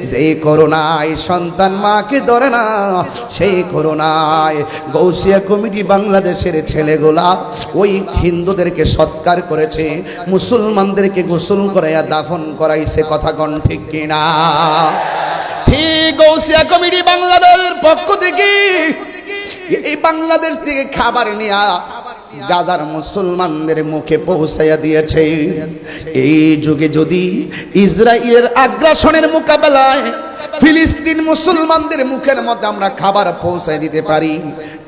যেই করোনায় সন্তান মাকে ধরে না, সেই করোনায় গৌসিয়া কমিটি বাংলাদেশের ছেলেগুলা ওই হিন্দুদেরকে সৎকার করেছে, মুসলমানদেরকে গোসল করাইয়া দাফন করাইছে। কথা কোন ঠিক কিনা? ঠিক গৌসিয়া কমিটি বাংলাদেশের পক্ষ থেকে এই বাংলাদেশ থেকে খাবার নিয়ে গাজার মুসলমানদের মুখে পৌঁছাইয়া দিয়েছে। এই যুগে যদি ইসরায়েলের আগ্রাসনের মোকাবেলায় ফিলিস্তিন মুসলমানদের মুখের মধ্যে আমরা খাবার পৌঁছায় দিতে পারি,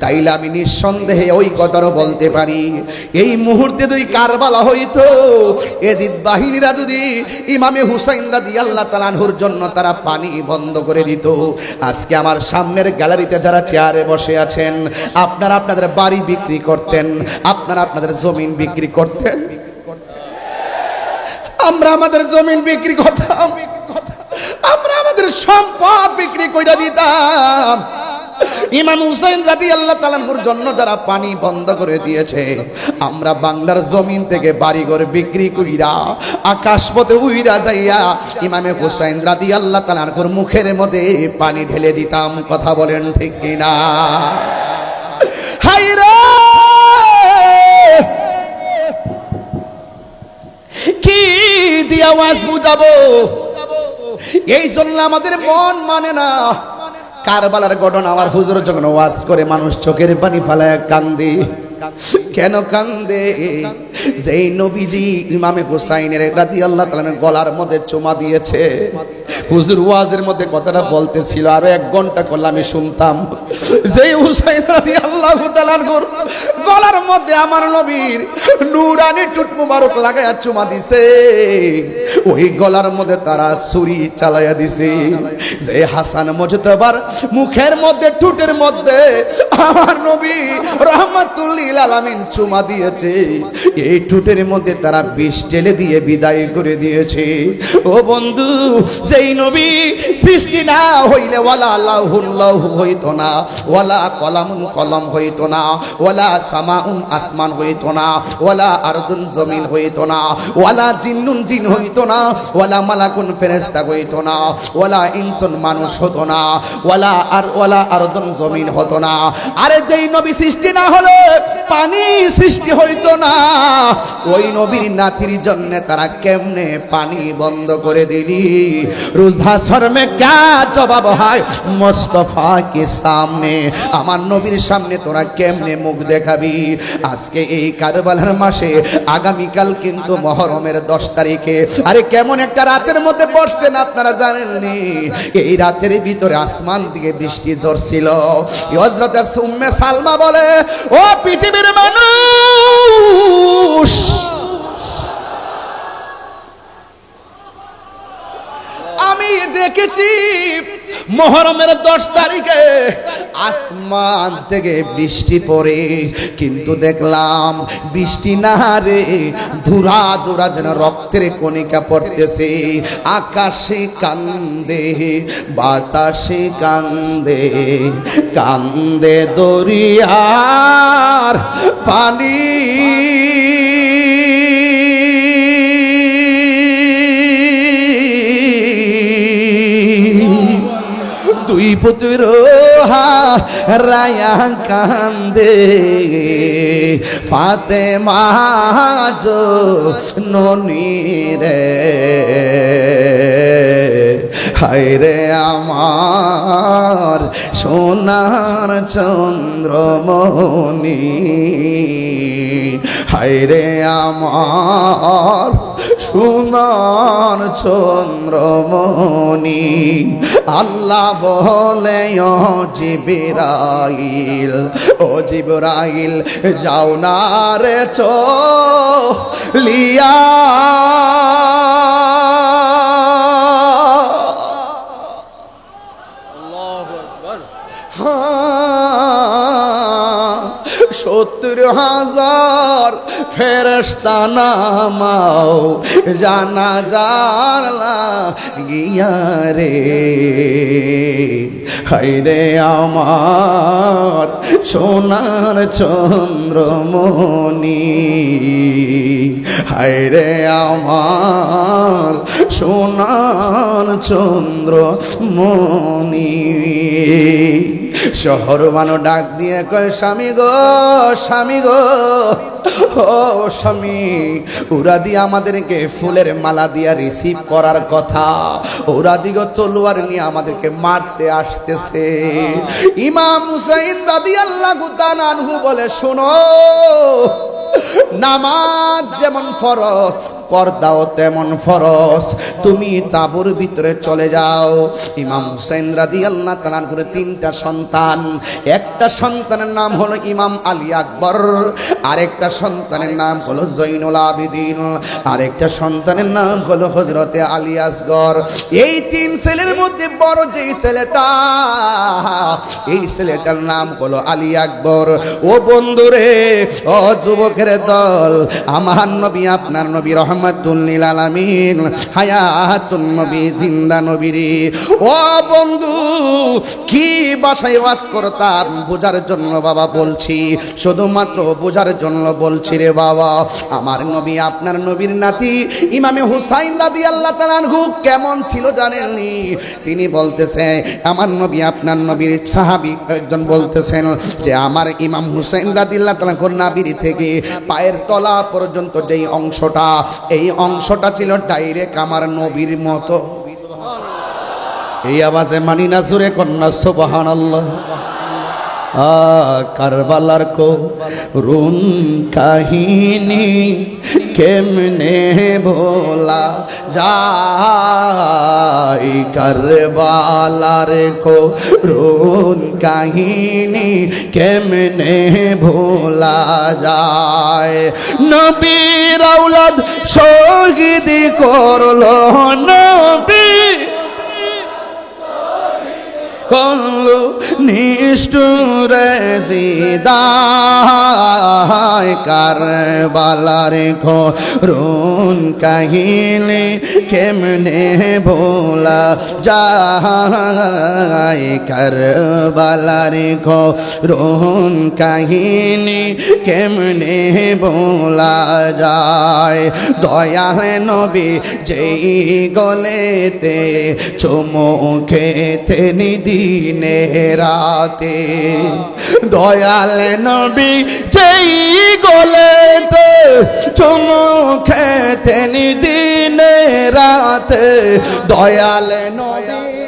তাইলে আমি নিঃসন্দেহে ওই কথাও বলতে পারি, এই মুহূর্তে যদি কারবালা হইতো, এজিদ বাহিনীরা যদি ইমামে হুসাইন রাদিয়াল্লাহু তাআলা আনহুর জন্য তারা পানি বন্ধ করে দিত, আজকে আমার সামনের গ্যালারিতে যারা চেয়ারে বসে আছেন, আপনারা আপনাদের বাড়ি বিক্রি করতেন, আপনারা আপনাদের জমিন বিক্রি করতেন, আমরা আমাদের জমিন বিক্রি করতাম, আমরা আমাদের সম্পদ বিক্রি কইরা দিতাম। ইমাম হুসাইন রাদিয়াল্লাহু তাআলার জন্য যারা পানি বন্ধ করে দিয়েছে, আমরা বাংলার জমিন থেকে বাড়িঘর বিক্রি কইরা আকাশ পথে উইরা যাইয়া ইমামে হুসাইন রাদিয়াল্লাহু তাআলার মুখের মধ্যে পানি ঢেলে দিতাম। কথা বলেন ঠিক কিনা? হায়রে কি দিয়ে আওয়াজ বুঝাবো? এই জন্য আমাদের মন মানে না। কারবালার ঘটনা আমার হুজুর যখন ওয়াজ করে মানুষ চোখের পানি ফেলায় কান্দে। কেন কান্দে? যেই নবীজি ইমামে হুসাইনের রাদিয়াল্লাহু তাআলা গলার মধ্যে চুমা দিয়েছে, হুজুর ওয়াজের মধ্যে কথাটা বলতেছিল, আরো 1 ঘন্টা করলে আমি শুনতাম। যেই হুসাইন রাদিয়াল্লাহু তাআলার গলার মধ্যে আমার নবীর নূরানি টুট মুবারক লাগায়া চুমা দিছে, ওই গলার মধ্যে তারা ছুরি চালাইয়া দিছে। যে হাসান মুজতাবার মুখের মধ্যে টুটের মধ্যে আমার নবী রাহমাতুল লিল আলামিন চুমা দিয়েছে, এই টুটের মধ্যে তারা বিষ ঢেলে দিয়ে বিদায় করে দিয়েছে। ও বন্ধু, যেই নবী সৃষ্টি না হইলে ওয়ালা লাহুল লাহু হইতো না, ওয়ালা কলামুন কলম হইতো না, ওয়ালা সামাউন আসমান হইতো না, ওয়ালা আরদুন জমিন হইতো না, ওয়ালা জিন্নুন জিন হইতো না, ওয়ালা মালাকুন ফেরেশতা হইতো না, ওয়ালা ইনসুন মানুষ হতো না, ওয়ালা আরদুন জমিন হতো না। আরে যেই নবী সৃষ্টি না হলে পানি সৃষ্টি হইতো না, ওই নবীর নাতির জন্য তারা কেমনে পানি বন্ধ করে দিলি? রোজা শর্মে কা জবাব হয় মুস্তাফা কে সামনে? আমার নবীর সামনে তোরা কেমনে মুখ দেখাবি? আজকে এই কারবালার মাসে, আগামীকাল কিন্তু মুহররমের 10 তারিখে। আরে কেমন একটা রাতের মধ্যে পড়ছেন আপনারা জানেননি? এই রাতের ভিতরে আসমান থেকে বৃষ্টি ঝরছিল। হযরত উম্মে সালমা বলে, ও পৃথিবীর মানুষ, আমি দেখেছি মুহররমের 10 তারিখে আসমান থেকে বৃষ্টি পড়ে, কিন্তু দেখলাম বৃষ্টি না রে, ধুরা ধুরা যেন রক্তের কণিকা পড়তেছে। আকাশে কান্দে, বাতাসে কান্দে, কান্দে দরিয়ার পানি। দুই পুত্র রায়া কান্দে, ফাতেমা জননী রে, হায়রে আমার সোনার চন্দ্রমণি, হায়রে আমার সোনার চন্দ্রমণি। আল্লাহ বলে, ও জিবরাইল, ও জিবরাইল যাও না রে চলিয়া, আল্লাহু আকবার। 70,000 ফেরেশতা নামাও জানাজার লাগিয়া রে, হায়রে আমার সোনার চন্দ্রমণি, হায়রে আমার সোনার চন্দ্রমণি। শহর মানুষ ডাক দিয়ে কয়, স্বামী গো, স্বামী গো, ও স্বামী, ওরা দিয়ে আমাদেরকে ফুলের মালা দিয়া রিসিভ করার কথা, ওরা দিগো তলোয়ার নিয়ে আমাদেরকে মারতে আসতেছে। ইমাম হুসাইন রাদিয়াল্লাহু তাআলা আনহু বলে, শোনো, নামাজ যেমন ফরজ, পর্দাও তেমন ফরজ। তুমি তাঁবুর ভিতরে চলে যাও। ইমাম হুসাইন রাদিয়াল্লাহু তাআলা করে 3টা সন্তান। একটা সন্তানের নাম হলো ইমাম আলী আকবর, আরেকটা সন্তানের নাম হলো জৈনুল আবেদিন, আরেকটা সন্তানের নাম হলো হযরতে আলী আসগর। এই 3 ছেলের মধ্যে বড় যেই ছেলেটা, এই ছেলেটার নাম হলো আলী আকবর। ও বন্ধুরে, ও যুবকের দল, আমার নবী, আপনার নবী রহমাতুল লিল আলামিন, হায়াতুন নবী, জিন্দা নবী রে। ও বন্ধু, কি ভাষায় ওয়াজ করতাম বোঝার জন্য বাবা বলছি, শুধুমাত্র বোঝার জন্য বলছি রে বাবা। আমার নবী আপনার নবীর নাতি ইমামে হুসাইন রাদিয়াল্লাহু তাআলা আনহু কেমন ছিল জানেননি? তিনি বলতেছে আমার নবী আপনার নবীর সাহাবী একজন বলতেছেন যে আমার ইমাম হুসাইন রাদিয়াল্লাহু তাআলা আনহুর নাভির থেকে পায়ের তলা পর্যন্ত যেই অংশটা, এই অংশটা ছিল ডাইরেক্ট আমার নবীর মতো। এই আওয়াজে মানি না জোরে কন্যা সুবহানাল্লাহ। কারবালার করুণ কাহিনী কেমনে ভোলা যায়, কারবালার করুণ কাহিনী কেমনে ভোলা যায়। নবীর আওলাদ শহীদ করলো নবী করলো নিষ্ঠুরে জিদায়, কারবালার করুণ কাহিনী কেমনে ভোলা যায়, কারবালার করুণ কাহিনী কেমনে ভোলা যায়। দয়াল নবী যেই গলেতে চুমু খেতে দিনে রাতে, দয়াল নবী যেই গলেতে চুমু খেতেন দিনে রাতে, দয়াল নবী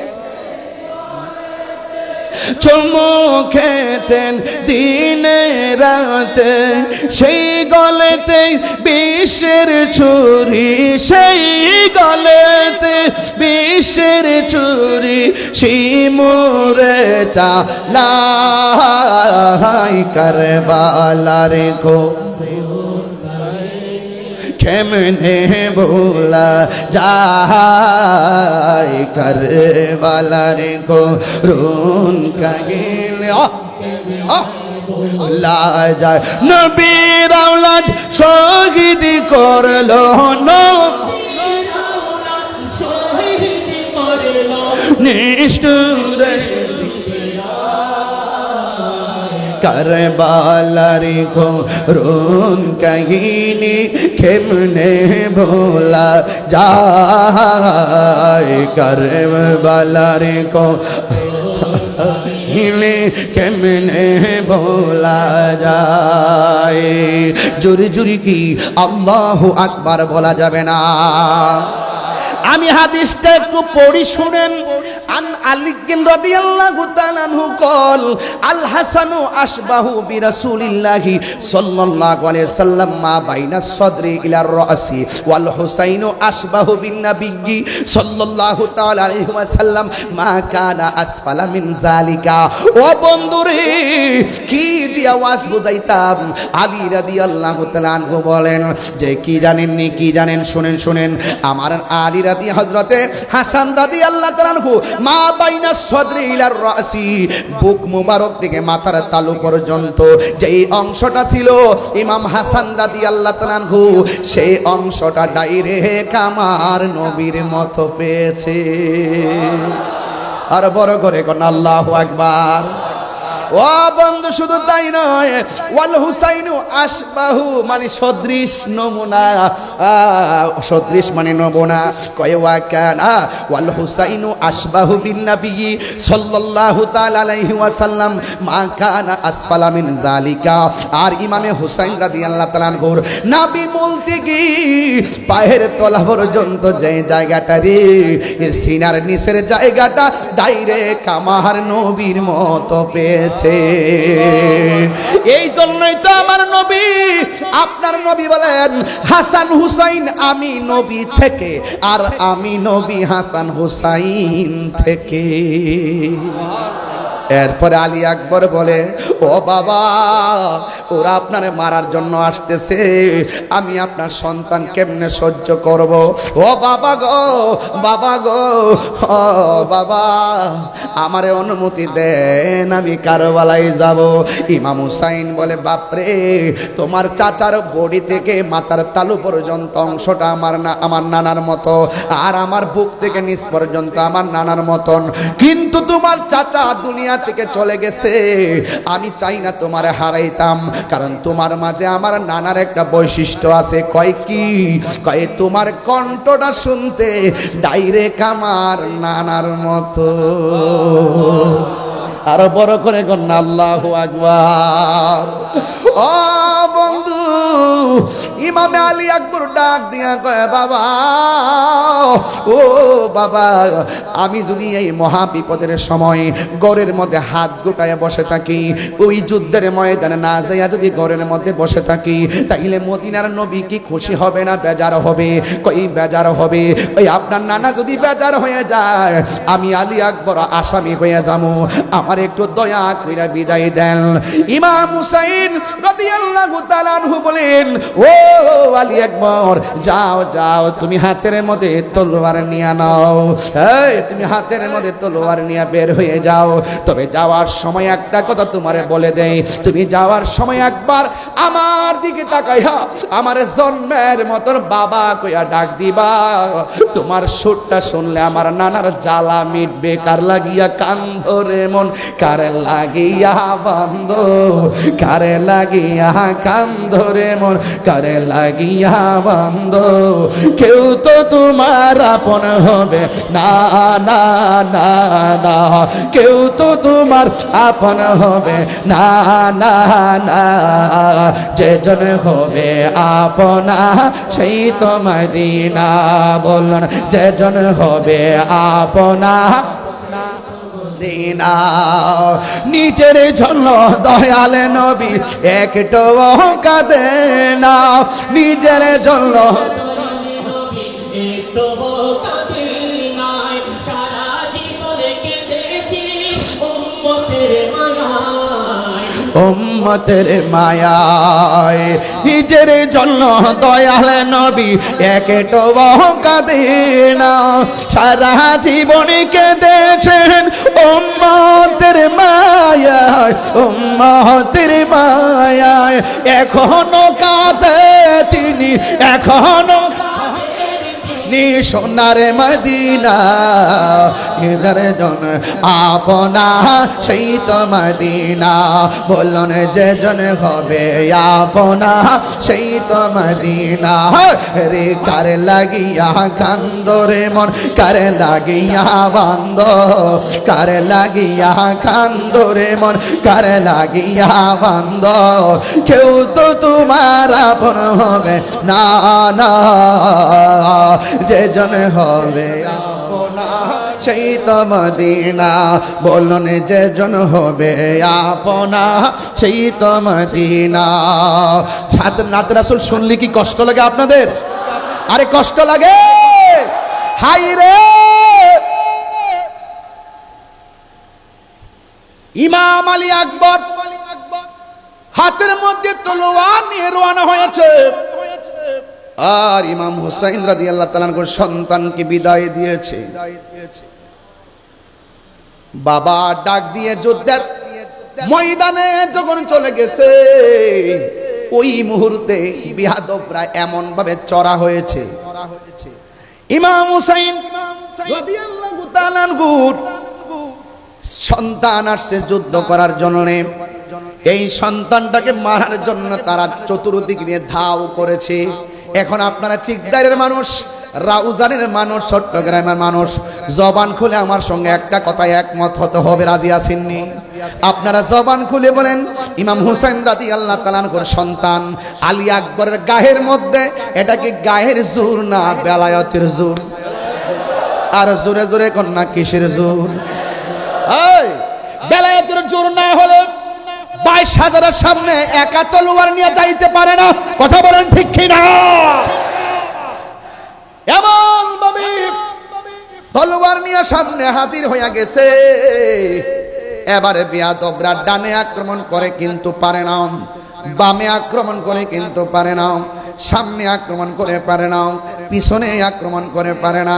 চুমু খেতেন দিনে রাতে, সেই গলেতে বিষের ছুরি, সেই গলেতে বিষের ছুরি, শিমুরে চালাই, কারবালার কেমনে ভোলা যায়, কারবালার করুণ কাহিনী ভোলা যায়। নবীর আওলাদ শহীদ করলো নিষ্ঠুর কারবালার করুণ কাহিনী কেমনে ভোলা যায়, কারবালার কাহিনী কেমনে ভোলা যায়। জোরে জোরে কি আল্লাহু আকবার বলা যাবে না? আমি হাদিসটা একটু পড়ি শুনেন। আন আলী রাদিয়াল্লাহু তাআলা আনহু কল আল হাসানু আশবাহু বিরাসূলিল্লাহি সাল্লাল্লাহু আলাইহি সাল্লাম মা বাইনা সদরি ইলা রাসি ওয়াল হুসাইনু আশবাহু বিন নাবিয়্যি সাল্লাল্লাহু তাআলা আলাইহি ওয়াসাল্লাম মা কানা আসফালা মিন যালিকা। ও বন্ধুরে, কি দিয়া ওয়াজ বুঝাইতাম। আলী রাদিয়াল্লাহু তাআলা আনহু বলেন যে কি জানেননি, কি জানেন? শুনেন শুনেন। আমার আলী রাদি হযরতে হাসান রাদিয়াল্লাহু তাআলা আনহু মা বাইনা সদরি ইলার রাসি, বুক মুবারক থেকে মাথার তালু পর্যন্ত যেই অংশটা ছিল ইমাম হাসান রাদিয়াল্লাহু তাআলা আনহু, সেই অংশটা ডাইরেক্ট আমার নবীর মতো পেয়েছে। আর বড় করে কোন আল্লাহু আকবার। ও বন্ধু, শুধু তাই নয়, ওয়াল হুসাইনু আশবাহু মানে সদৃশ, নমুনা, সদৃশ মানে নমুনা। কয় ওয়াকানা ওয়াল হুসাইনু আশবাহু বিন নবী সাল্লাল্লাহু তাআলা আলাইহি ওয়াসাল্লাম মা কানা আসফালা মিন যালিকা। আর ইমামে হুসাইন রাদিয়াল্লাহু তাআলা আনহুর নবী বলতে কি পায়ের তলা পর্যন্ত যে জায়গাটা রে, সিনার নিচের জায়গাটা ডাইরেক্ট আমার নবীর মতো পেয়েছে। এই জন্যই তো আমার নবী আপনার নবী বলেন হাসান হুসাইন আমি নবী থেকে, আর আমি নবী হাসান হুসাইন থেকে। এরপরে আলী আকবর বলে, ও বাবা, ওরা আপনারে মারার জন্য আসতেছে, আমি আপনার সন্তান কেমনে সহ্য করব? ও বাবা গো, বাবা গো, ও বাবা, আমারে অনুমতি দেন, আমি কারবালায় যাব। ইমাম হুসাইন বলে, বাপরে, তোমার চাচার বডি থেকে মাথার তালু পর্যন্ত অংশটা আমার নানার মতো, আর আমার বুক থেকে নিচ পর্যন্ত আমার নানার মতন, কিন্তু তোমার চাচা দুনিয়া থেকে চলে গেছে। আমি চাই না তোমারে হারাইতাম, কারণ তোমার মাঝে আমার নানার একটা বৈশিষ্ট্য আছে। কয় কি? কয় তোমার কণ্ঠটা শুনতে ডাইরেক্ট আমার নানার মতো। আরো বড় করে কন্যা আল্লাহু আকবার। ও বন্ধু, ইমাম আলী আকবর ডাক দিয়া কয়, বাবা, ও বাবা, আমি যদি এই মহা বিপদের সময় ঘরের মধ্যে হাত গোটায় বসে থাকি, ওই যুদ্ধের ময়দানে না যাইয়া যদি ঘরের মধ্যে বসে থাকি, তাইলে মদিনার নবী কি খুশি হবে না বেজার হবে? কই বেজার হবে। ওই আপনার নানা যদি বেজার হয়ে যায়, আমি আলী আকবর আসামি হয়ে যাবো, আমার একটু দয়া কইরা বিদায় দেন। ইমাম হুসাইন রাদিয়াল্লাহু তাআলা আনহু বলেন, ও আলী আকবর, যাও যাও, তুমি হাতের মধ্যে তলোয়ার নিয়ে নাও, এই তুমি হাতের মধ্যে তলোয়ার নিয়ে বের হয়ে যাও। তবে যাওয়ার সময় একটা কথা তোমারে বলে দেই, তুমি যাওয়ার সময় একবার আমার দিকে তাকাইয়া আমার জন্মের মতন বাবা কইয়া ডাক দিবা। তোমার সুরটা শুনলে আমার নানার জ্বালা মিটবে। কার লাগিয়া কান্দরে মন, কারে লাগিয়া বান্দ, কারে লাগিয়া কান্দরে মন, কারে লাগিয়া বান্দ, কেউ তো তোমার আপন হবে না, না না না, কেউ তো তোমার আপন হবে না, না না, যেজন হবে আপনা সেই তো মদিনা। বলুন, যেজন হবে আপনা দিনা। নিজের জন্য দয়াল নবী একটু কাঁদে না, নিজের জন্য উম্মতের মায়ায়, নিজের জন্য দয়াল নবী একটু কাঁদে না, সারা জীবন কেঁদেছেন উম্মতের মায়ায়, উম্মতের মায়ায়, এখনো কাঁদে তিনি, এখনো সোনার মদিনা, ইধার জন আপনা সেই তো মদিনা। বলুন, যে জন হবে আপনা সেই তো মদিনা। রে কার লাগিয়া কান্দরে মন, কার লাগিয়া বান্দ, কার লাগিয়া কান্দরে মন, কার লাগিয়া বান্দ, কেউ তো তোমার আপন হবে না, না, যে জন হবে আপনা সেই তো মদিনা। বলুন, যে জন হবে আপনা সেই তো মদিনা। ছাত্র নাত রাসূল শুনলে কি কষ্ট লাগে আপনাদের? আরে কষ্ট লাগে, হাই রে। ইমাম আলী আকবর হাতের মধ্যে তলোয়ার নিয়ে রওনা হয়েছে, আর ইমাম হুসাইন রাদিয়াল্লাহু তাআলা আনহুর সন্তানকে বিদায় দিয়েছে। বাবা ডাক দিয়ে যুদ্ধের ময়দানে যখন চলে গেছে, ওই মুহূর্তে বিহাদবরা এমন ভাবে চড়া হয়েছে, ইমাম হুসাইন রাদিয়াল্লাহু তাআলা আনহুর সন্তান আসছে যুদ্ধ করার জন্য। এই সন্তানটাকে মারার জন্য তারা চতুর্দিক দিয়ে ধাও করেছে। এখন আপনারা চিকদারের মানুষ, রাউজানের মানুষ, চট্টগ্রামের মানুষ, জবান খুলে আমার সঙ্গে একটা কথায় একমত হতে হবে, রাজি আছেননি? আপনারা জবান খুলে বলেন, ইমাম হুসাইন রাদিয়াল্লাহু তাআলা আনহুর সন্তান আলী আকবরের গায়ের মধ্যে এটা কি গায়ের জোর না বেলায়েতের জোর? আর জোরে জোরে কন্যা কিসের জোর? এই বেলায়েতের জোর না হলে 22,000-এর সামনে একা তলোয়ার নিয়ে যাইতে পারে না। কথা বলেন ঠিক কিনা? এমন ভাবে তলোয়ার নিয়ে সামনে হাজির হইয়া গেছে, এবারে বেয়াদবরা ডানে আক্রমণ করে কিন্তু পারে না, বামে আক্রমণ করে কিন্তু পারে না, সামনে আক্রমণ করে পারে না, পিছনে আক্রমণ করে পারে না।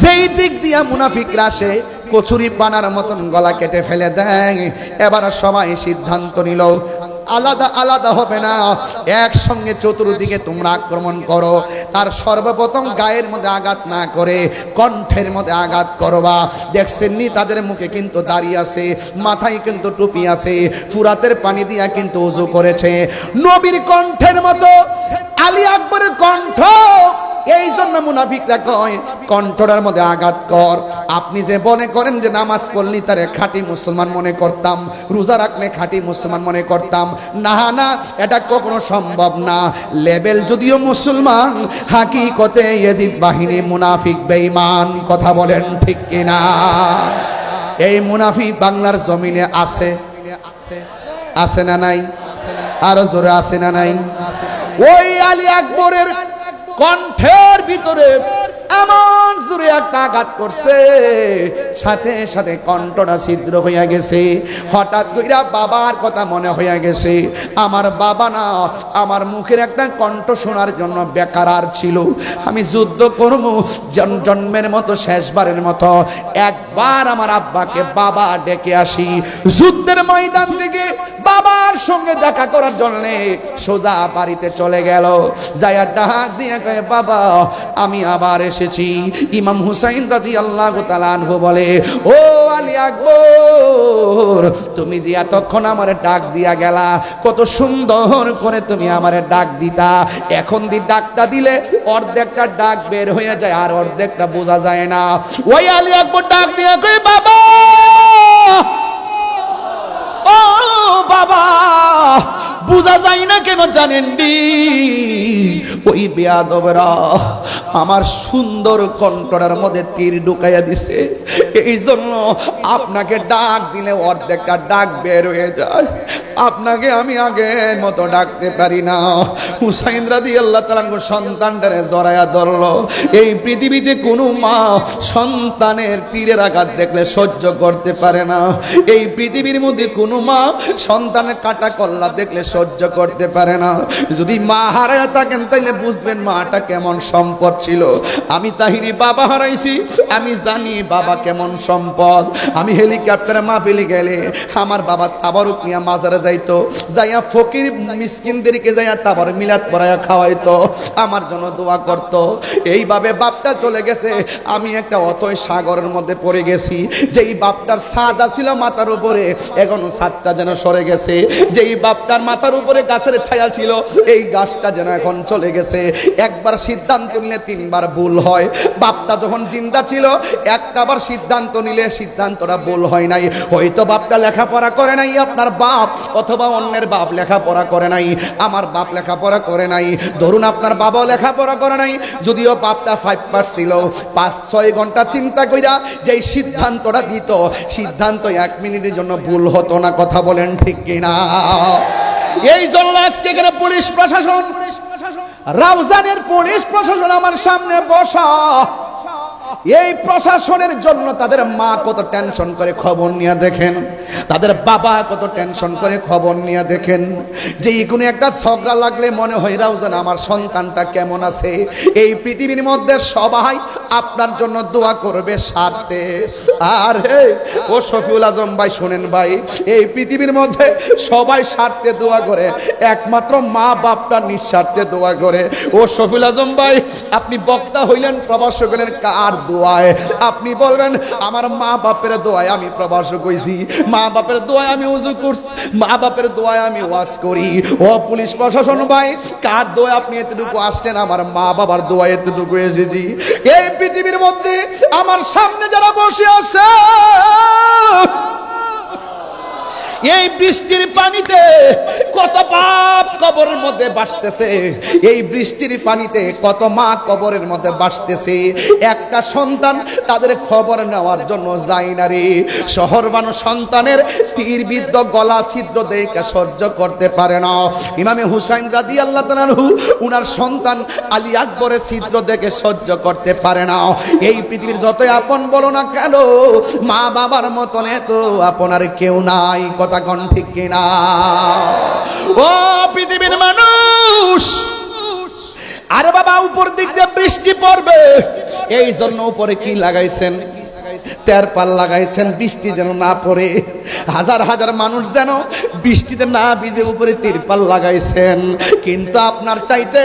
যেই দিক দিয়া মুনাফিকরা আসে কচুরি পানার মতন গলা কেটে ফেলে দেয়। এবার সবাই সিদ্ধান্ত নিল আলাদা আলাদা হবে না, একসঙ্গে চতুর্দিকে তোমরা আক্রমণ করো। তার সর্বপ্রথম গায়ের মধ্যে আঘাত না করে কণ্ঠের মধ্যে আঘাত করবা। দেখছেননি তাদের মুখে কিন্তু দাড়ি আছে, মাথায় কিন্তু টুপি আছে, ফুরাতের পানি দিয়া কিন্তু ওযু করেছে। নবীর কণ্ঠের মতো আলী আকবরের কণ্ঠ, এই জন্য মুনাফিকরা কয় কণ্ঠটার মধ্যে আঘাত কর। আপনি যে মনে করেন যে নামাজ পড়লি তারে খাঁটি মুসলমান মনে করতাম, রোজা রাখলে খাঁটি মুসলমান মনে করতাম, না না, এটা কখনো সম্ভব না। লেভেল যদিও মুসলমান, হাকিকতে ইয়াজিদ বাহিনী মুনাফিক বেঈমান। কথা বলেন ঠিক কিনা? এই মুনাফিক বাংলার জমিনে আছে, আছে না নাই? আরো জোরে আছে না নাই? ওই আলী আকবরের কণ্ঠের ভিতরে এমন জোরে একটা আঘাত করছে, সাথে সাথে কণ্ঠটা ছিদ্র হইয়া গেছে। হঠাৎ কইরা বাবার কথা মনে হইয়া গেছে, আমার বাবা না, আমার মুখের একটা কণ্ঠ শোনার জন্য বেকার ছিল। আমি যুদ্ধ করব জন্মের মতো, শেষবারের মতো একবার আমার আব্বাকে বাবা ডেকে আসি। যুদ্ধের ময়দান থেকে বাবার সঙ্গে দেখা করার জন্য সোজা বাড়িতে চলে গেল। যাইয়া ডাক দিয়ে কয়, বাবা আমি আবার এসেছি। ইমাম হুসাইন রাদিয়াল্লাহু তাআলা আনহু বলে, ও আলী আকবর, তুমি যে এতক্ষণ আমারে ডাক দিয়া গেলা, কত সুন্দর করে তুমি আমারে ডাক দিতা। এখন ডাকটা দিলে অর্ধেকটা ডাক বের হয়ে যায়, আর অর্ধেকটা বোঝা যায় না। ওই আলী আকবর ডাক দিয়া কয়, বাবা, ও বাবা, বুঝা যায় না কেন জানেন নি? ওই বেয়াদবরা আমার সুন্দর কণ্ঠটার মধ্যে তীর ঢুকাইয়া দিছে, এই জন্য আপনাকে ডাক দিলে অর্ধেকটা ডাক বের হয়ে যায়, আপনাকে আমি আগের মতো ডাকতে পারি না। হুসাইন রাদিয়াল্লাহু তাআলা সন্তানটারে জড়াইয়া ধরলো। এই পৃথিবীতে কোনো মা সন্তানের তীরের আঘাত দেখলে সহ্য করতে পারে না। এই পৃথিবীর মধ্যে কোনো মা সন্তানের কাটা কল্লা দেখলে সহ্য করতে পারে না। যদি মা হারায় থাকেন তাইলে বুঝবেন মাটা কেমন সম্পদ ছিল। আমি তাহিরি বাবা হারাইছি, আমি জানি বাবা কেমন সম্পদ। আমি হেলিকপ্টারে মাহফিলে গেলে আমার বাবা তাবারুক নিয়ে মাজারে যাইতো, যাইয়া ফকির মিসকিনদেরকে যাইয়া তাবার মিলাদ পড়াইয়া খাওয়াইতো, আমার জন্য দোয়া করত। এইভাবে বাপটা চলে গেছে, আমি একটা অতই সাগরের মধ্যে পড়ে গেছি। যেই বাপটার ছাদ ছিল মাথার উপরে, এখন ছাদটা যেন সরে গেছে। যেই বাপটার মাথার উপরে গাছের ছায়া ছিল, এই গাছটা যেন এখন চলে গেছে। একবার সিদ্ধান্ত নিলে তিনবার ভুল হয়। বাপটা যখন জিন্দা ছিল একটাবার সিদ্ধান্ত নিলে সিদ্ধান্তটা ভুল হয় নাই। হয়তো বাপটা লেখাপড়া করে নাই, আপনার বাপ, অথবা অন্যের বাপ লেখাপড়া করে নাই, আমার বাপ লেখাপড়া করে নাই, ধরুন আপনার বাবাও লেখাপড়া করে নাই। যদিও বাপটা 5 পাস ছিল, 5-6 ঘন্টা চিন্তা কইরা যেই সিদ্ধান্তটা দিত, সিদ্ধান্ত 1 মিনিটের জন্য ভুল হতো না। কথা বলেন ঠিক কিনা? এই জন্য আজকে এখানে পুলিশ প্রশাসন, রাউজানের পুলিশ প্রশাসন আমার সামনে বসা। এই প্রশাসনের জন্য তাদের মা কত টেনশন করে খবর নিয়ে দেখেন, তাদের বাবা কত টেনশন করে খবর নিয়ে দেখেন। যে কোনো একটা ঝগড়া লাগলে মনে হয় রাউজান আমার সন্তানটা কেমন আছে। এই পৃথিবীর মধ্যে সবাই আপনার জন্য দোয়া করবে স্বার্থে। আর ও শফিউল আজম ভাই শোনেন ভাই, এই পৃথিবীর মধ্যে সবাই স্বার্থে দোয়া করে, একমাত্র মা বাপটা নিঃস্বার্থে দোয়া করে। ও শফিউল আজম ভাই, আপনি বক্তা হইলেন, প্রভাষক হইলেন কার দোয়ায়? আপনি বলবেন আমার মা বাপের দোয়ায় আমি প্রভাষক হইছি, মা বাপের দোয়ায় আমি ওযু করছি, মা বাপের দোয়ায় আমি ওয়াজ করি। ও পুলিশ প্রশাসন ভাই, কার দোয়ায় আপনি এতটুকু আসলেন? আমার মা বাবার দোয়ায় এতটুকু এসেছি। এই পৃথিবীর মধ্যে আমার সামনে যারা বসে আছে, এই বৃষ্টির পানিতে কত পাপ কবরের মধ্যে ভাসতেছে, এই বৃষ্টির পানিতে কত মা কবরের মধ্যে ভাসতেছে। একটা সন্তান তাদের খবর নেওয়ার জন্য যায় না রে। শহর মানুষ সন্তানের তীরবিদ্ধ গলা ছিদ্র দেখে সহ্য করতে পারে না। ইমামে হুসাইন রাদিয়াল্লাহু তাআলা আনহু উনার সন্তান আলী আকবরের ছিদ্র দেখে সহ্য করতে পারে না। এই পৃথিবীর যতই আপন বলো না কেন, মা বাবার মতন এত আপনার কেউ নাই। কথা কোন ঠিক কিনা? ও পৃথিবীর মানুষ, আরে বাবা উপর দিক দিয়ে বৃষ্টি পড়বে, এই জন্য উপরে কি লাগাইছেন? তেরপাল লাগাইছেন বৃষ্টি যেন না পড়ে। হাজার হাজার মানুষ যেন বৃষ্টিতে না ভিজে উপরে তিরপাল লাগাইছেন। কিন্তু আপনার চাইতে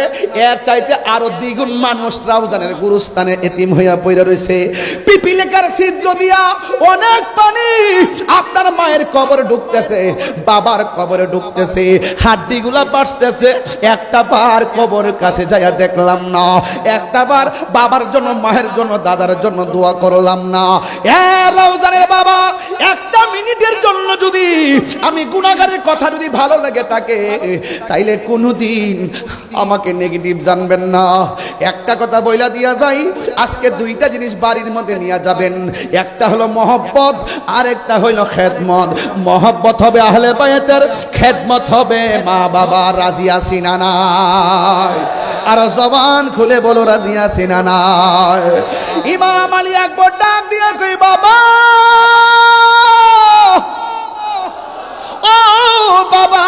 এর চাইতে আরো দ্বিগুণ মানুষ রাউজানের গুরুস্থানে এতিম হইয়া পড়ে রয়েছে। পিপিলিকার ছিদ্র দিয়া অনেক পানি আপনার মায়ের কবরে ঢুকতেছে, বাবার কবরে ঢুকতেছে, হাড্ডিগুলা বাসতেছে। একটা বার কবরের কাছে যাইয়া দেখলাম না, একটা বার বাবার জন্য, মায়ের জন্য, দাদার জন্য দোয়া করলাম না। রাউজানের বাবা, একটা মিনিটের জন্য যদি আমি গুনাহগারের কথা যদি ভালো লাগে থাকে, তাইলে কোনোদিন আমাকে নেগেটিভ জানবেন না। একটা কথা বইলা দিয়া যাই, আজকে দুইটা জিনিস বাড়ির মধ্যে নিয়ে যাবেন। একটা হলো মহব্বত, আর একটা হইলো খেদমত। মহব্বত হবে আহলে বায়াতের, খেদমত হবে মা বাবা। রাজি আছি না নাই? আর জবান খুলে বলো রাজি আছি না নাই? ইমাম আলী আকবর ডাক দিয়া কই, বাবা ও বাবা,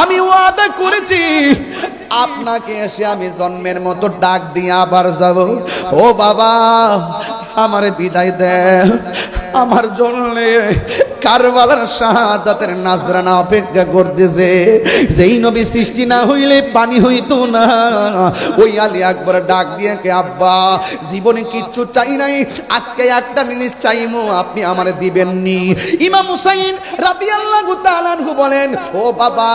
আমি ওয়াদা করেছি আপনাকে এসে আমি জন্মের মতো ডাক দিয়ে আবার যাব। ও বাবা আমার বিদায় দে, আমার জন্য কারবালার শাহাদাতের নাজরানা অপেক্ষা করতেছে। যেই নবী সৃষ্টি না হইলে পানি হইতো না, ওই আলী আকবর ডাক দিয়ে কে, আব্বা জীবনে কিচ্ছু চাই নাই, আজকে একটা জিনিস চাইমু, আপনি আমারে দিবেননি। ইমাম হুসাইন রাদিয়াল্লাহু তাআলা আনহু বলেন, ও বাবা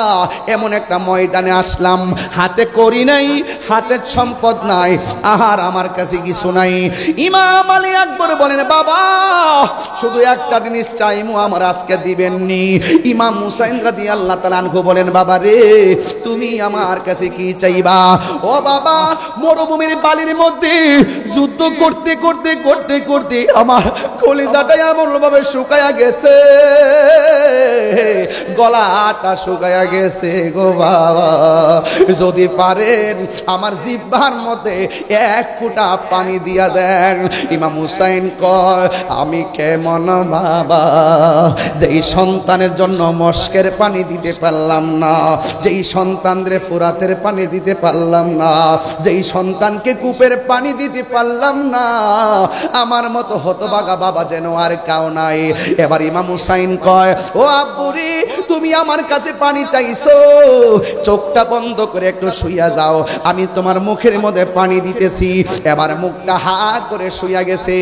এমন একটা ময়দানে আসলাম, হাতে করি নাই, হাতে সম্পদ নাই, আহার আমার কাছে কিছু নাই। ইমাম আলী আকবর বলেন, বাবা শুধু একটা জিনিস চাইমু, আমার আজকে দিবেননি। ইমাম হুসাইন রাদিয়াল্লাহু তাআলা আনহু বলেন, বাবা রে তুমি আমার কাছে কি চাইবা? ও বাবা মরুভূমির বালির মধ্যে যুদ্ধ করতে করতে করতে করতে আমার কলিজাটা এমন ভাবে শুকায়া গেছে, গলাটা শুকায়া গেছে গো বাবা, যদি পারেন আমার জিহ্বার মধ্যে এক ফোঁটা পানি দিয়া দেন। ইমাম হুসাইন কয়, আমি কেমন বাবা যেই সন্তানের জন্য মস্কের পানি দিতে পারলাম না, যেই সন্তানদের ফুরাতের পানি দিতে পারলাম না, যেই সন্তানকে কূপের পানি দিতে পারলাম না, আমার মতো হতভাগা বাবা যেন আর কাউ নাই। এবার ইমাম হুসাইন কয়, ও আব্বুরি তুমি আমার কাছে পানি চাইছো, চোখটা বন্ধ করে একটু শুইয়া যাও, আমি তোমার মুখের মধ্যে পানি দিতেছি। এবার মুখটা হা করে শুইয়া গেছে।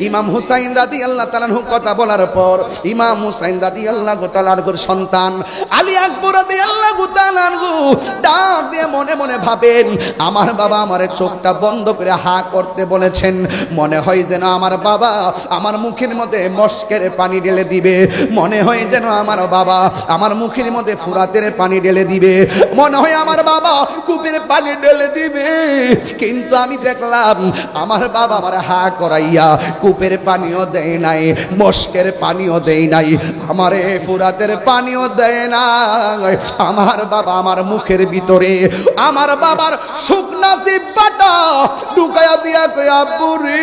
ইমাম হুসাইন রাদিয়াল্লাহু তাআলা আনহু কথা বলার পর ইমাম হুসাইন রাদিয়াল্লাহু তাআলা আনহুর সন্তান আলী আকবর রাদিয়াল্লাহু তাআলা আনহু ডাক দিয়ে মনে মনে ভাবেন, আমার বাবা আমারে চোখটা বন্ধ করে হা করতে বলেছেন, মনে হয় যেন আমার বাবা আমার মুখের মধ্যে মস্কের পানি ঢেলে দিবে, মনে হয় যেন আমার বাবা আমার মুখের মধ্যে ফুরাতের পানি ঢেলে দিবে, মনে হয় আমার বাবা কূপের পানি ঢেলে দিবে। কিন্তু আমি দেখলাম আমার বাবা আমার হা করাইয়া কূপের পানিও দেয় নাই, মস্কের পানিও দেয় নাই, আমারে ফুরাতের পানিও দেয় না। আমার বাবা আমার মুখের ভিতরে আমার বাবার শুকনা জিহ্বাটা ঢুকাইয়া দিয়া কই, আব্বু রে